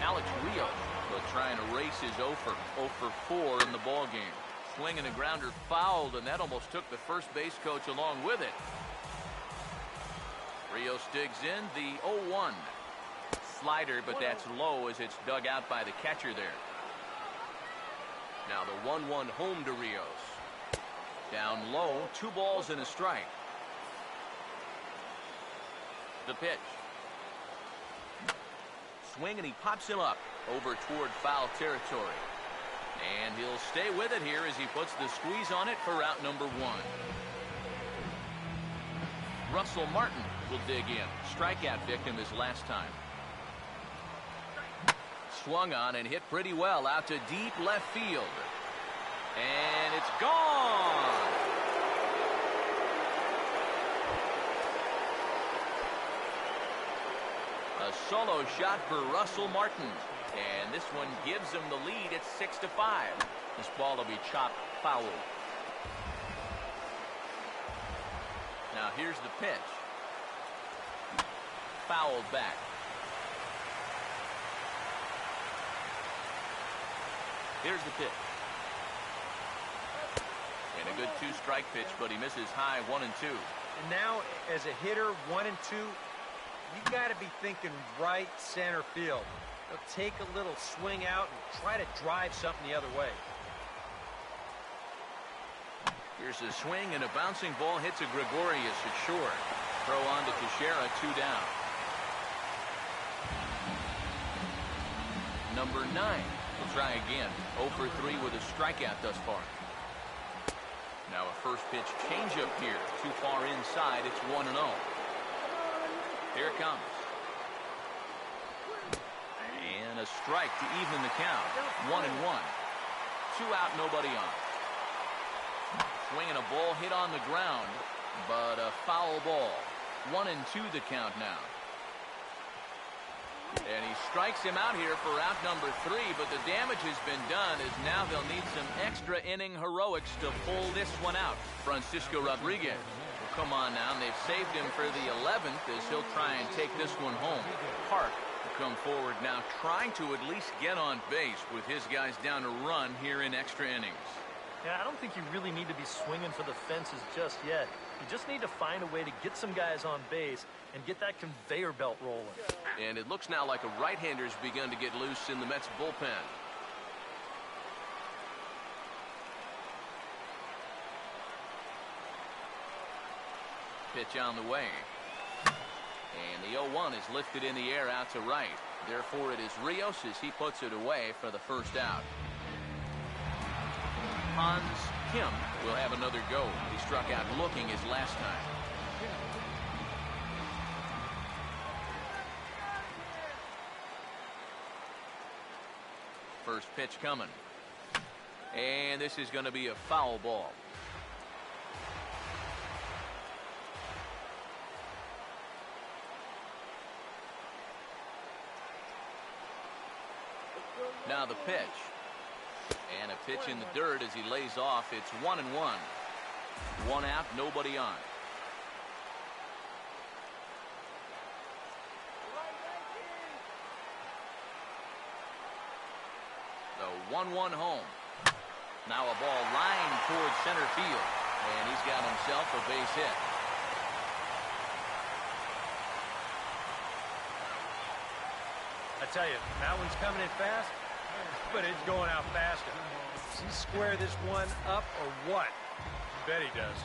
Alex Rios will try and erase his 0 for 4 in the ballgame. Swing and a grounder fouled, and that almost took the first base coach along with it. Rios digs in the 0-1. Slider, but that's low as it's dug out by the catcher there. Now the 1-1 home to Rios. Down low, 2 balls and a strike. The pitch. Swing, and he pops him up over toward foul territory. And he'll stay with it here as he puts the squeeze on it for out number 1. Russell Martin will dig in. Strikeout victim his last time. Swung on and hit pretty well out to deep left field. And it's gone. A solo shot for Russell Martin. And this one gives him the lead. It's 6-5. This ball will be chopped foul. Now here's the pitch. Fouled back. Here's the pitch. And a good 2-strike pitch, but he misses high 1 and 2. And now, as a hitter, 1 and 2, you got to be thinking right center field. They'll take a little swing out and try to drive something the other way. Here's a swing, and a bouncing ball hits a Gregorius at short. Throw on to Teixeira, 2 down. Number 9 will try again. 0 for 3 with a strikeout thus far. Now a first pitch changeup here. Too far inside. It's 1-0. Here it comes. And a strike to even the count. 1-1. 2 out, nobody on. Swinging a ball hit on the ground, but a foul ball. 1-2 the count now. And he strikes him out here for out number 3, but the damage has been done as now they'll need some extra inning heroics to pull this one out. Francisco Rodriguez will come on now, and they've saved him for the 11th as he'll try and take this one home. Park will come forward now, trying to at least get on base with his guys down to run here in extra innings. Yeah, I don't think you really need to be swinging for the fences just yet. You just need to find a way to get some guys on base and get that conveyor belt rolling. And it looks now like a right-hander's begun to get loose in the Mets bullpen. Pitch on the way. And the 0-1 is lifted in the air out to right. Therefore, it is Rios as he puts it away for the first out. Hans Kim will have another go. He struck out looking his last time. First pitch coming. And this is going to be a foul ball. Now the pitch. And a pitch in the dirt as he lays off. It's 1-1. 1 out, nobody on. The 1-1 home. Now a ball lined towards center field. And he's got himself a base hit. I tell you, that one's coming in fast, but it's going out faster. Does he square this one up or what? I bet he does.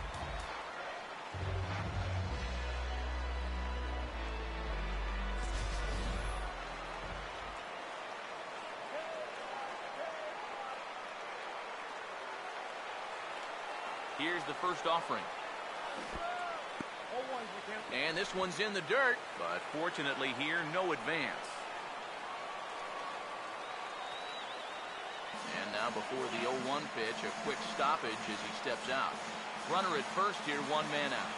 Here's the first offering. And this one's in the dirt, but fortunately here, no advance. And now before the 0-1 pitch, a quick stoppage as he steps out. Runner at first here, 1 man out.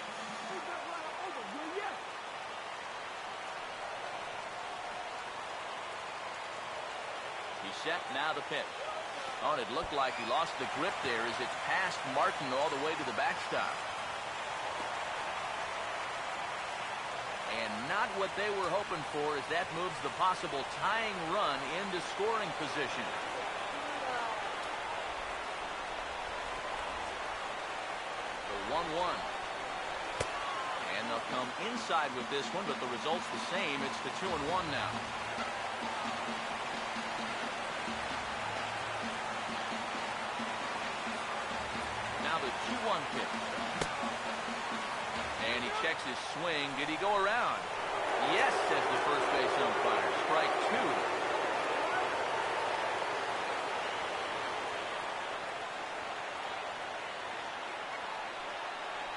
set. Now the pitch. Oh, and it looked like he lost the grip there as it's past Martin all the way to the backstop. And not what they were hoping for, as that moves the possible tying run into scoring position. The 1-1. And they'll come inside with this one, but the result's the same. It's the 2-1 now. Now the 2-1 pitch. And he checks his swing. Did he go around? Yes, says the first base umpire. Strike 2.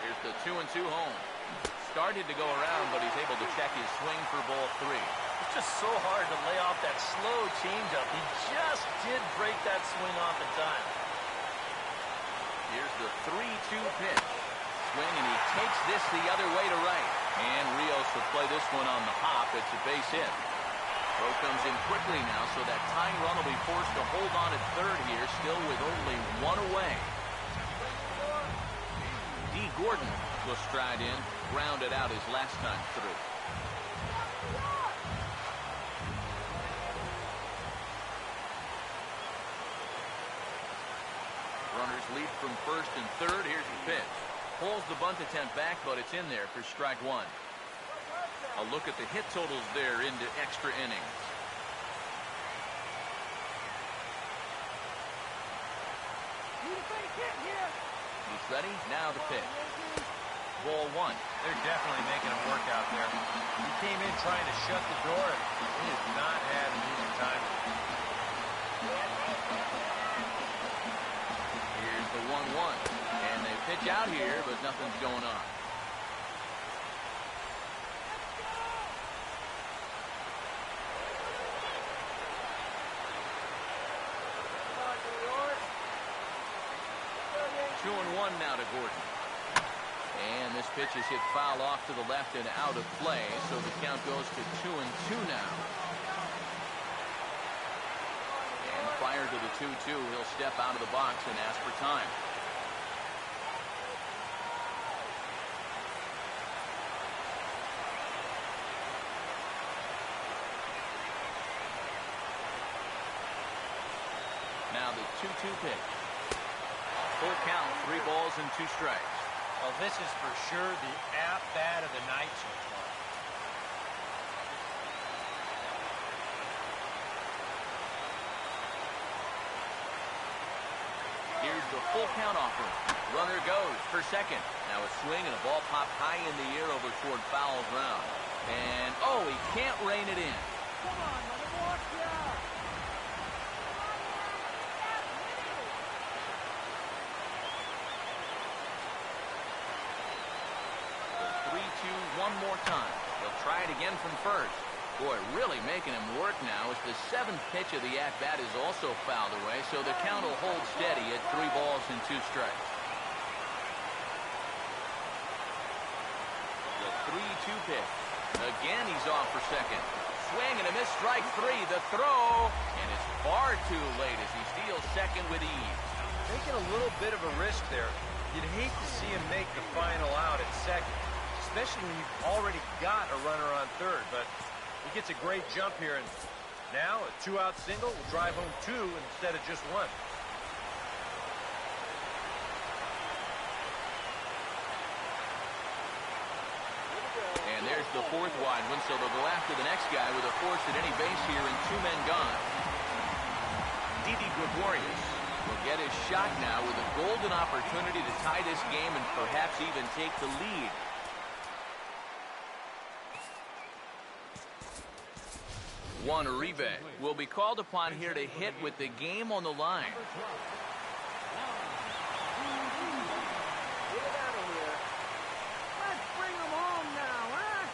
Here's the 2-2 home. Started to go around, but he's able to check his swing for ball 3. It's just so hard to lay off that slow changeup. He just did break that swing off in time. Here's the 3-2 pitch. Swing, and he takes this the other way to right. And Rios will play this one on the hop. It's a base hit. Throw comes in quickly now, so that tying run will be forced to hold on at third here, still with only one away. D. Gordon will stride in, grounded out his last time through. Runners lead from first and third. Here's the pitch. Pulls the bunt attempt back, but it's in there for strike 1. A look at the hit totals there into extra innings. He's ready. Now the pitch. Ball 1. They're definitely making him work out there. He came in trying to shut the door, and he has not had an easy time. Here's the 1-1. And they pitch out here, but nothing's going on. Two and 1 now to Gordon. And this pitch is hit foul off to the left and out of play, so the count goes to 2-2 now. And prior to the 2-2, he'll step out of the box and ask for time. Now the 2-2 pitch. Full count, 3 balls and 2 strikes. Well, this is for sure the at-bat of the night so far. Here's the full count offering. Runner goes for second. Now a swing and a ball popped high in the air over toward foul ground. And, oh, he can't rein it in. Come on, watch out. The 3-2 one more time. He'll try it again from first. Boy, really making him work now as the 7th pitch of the at-bat is also fouled away, so the count will hold steady at 3 balls and 2 strikes. The 3-2 pitch. Again, he's off for second. Swing and a miss, strike 3. The throw, and it's far too late as he steals second with ease. Taking a little bit of a risk there. You'd hate to see him make the final out at second, especially when you've already got a runner on third, but he gets a great jump here, and now a 2-out single will drive home 2 instead of just 1. And there's the 4th wide one, so they'll go after the next guy with a force at any base here and 2 men gone. Didi Gregorius will get his shot now with a golden opportunity to tie this game and perhaps even take the lead. Juan Uribe will be called upon here to hit with the game on the line. Get it out of here. Let's bring them home now, huh?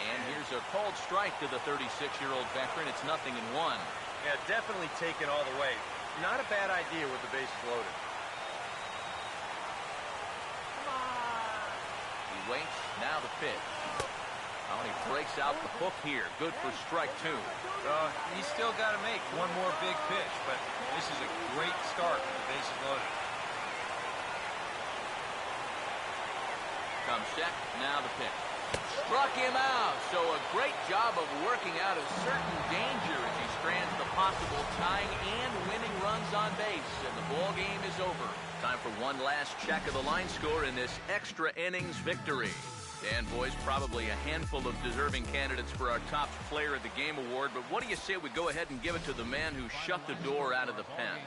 And here's a called strike to the 36-year-old veteran. It's 0-1. Yeah, definitely taken all the way. Not a bad idea with the bases loaded. Come on. He waits. Now the pitch. Oh, and he breaks out the hook here. Good for strike 2. He's still got to make one more big pitch, but this is a great start with the bases loaded. Comes set, now the pitch. Struck him out, so a great job of working out a certain danger as he strands the possible tying and winning runs on base, and the ball game is over. Time for one last check of the line score in this extra innings victory. And boys, probably a handful of deserving candidates for our top player of the game award, but what do you say we go ahead and give it to the man who shut the door out of the pen?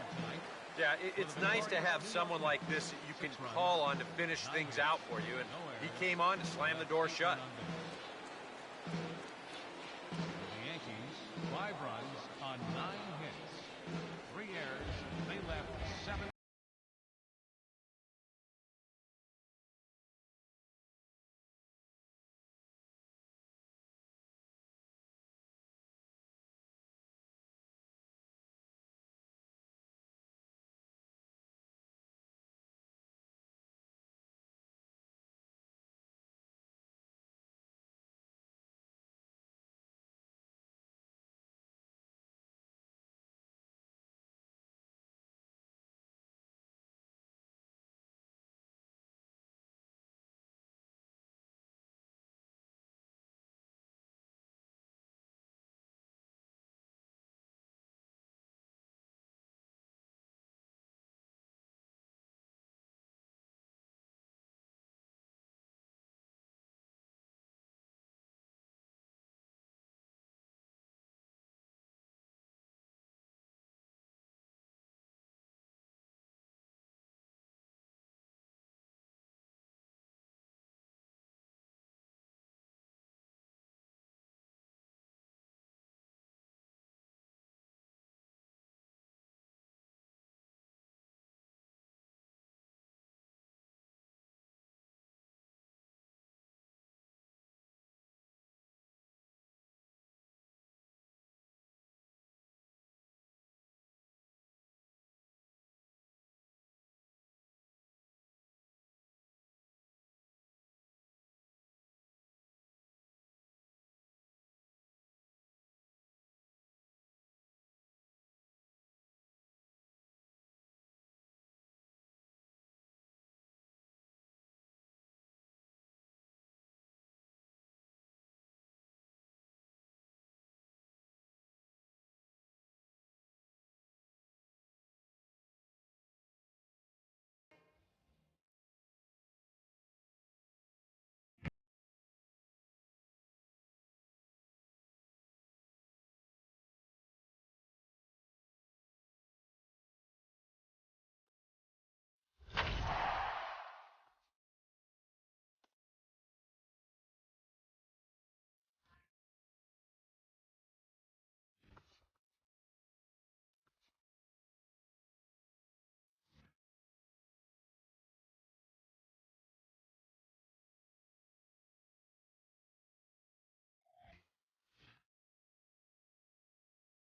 Yeah, it's nice to have someone like this that you can call on to finish things out for you, and he came on to slam the door shut. The Yankees, 5 runs on 9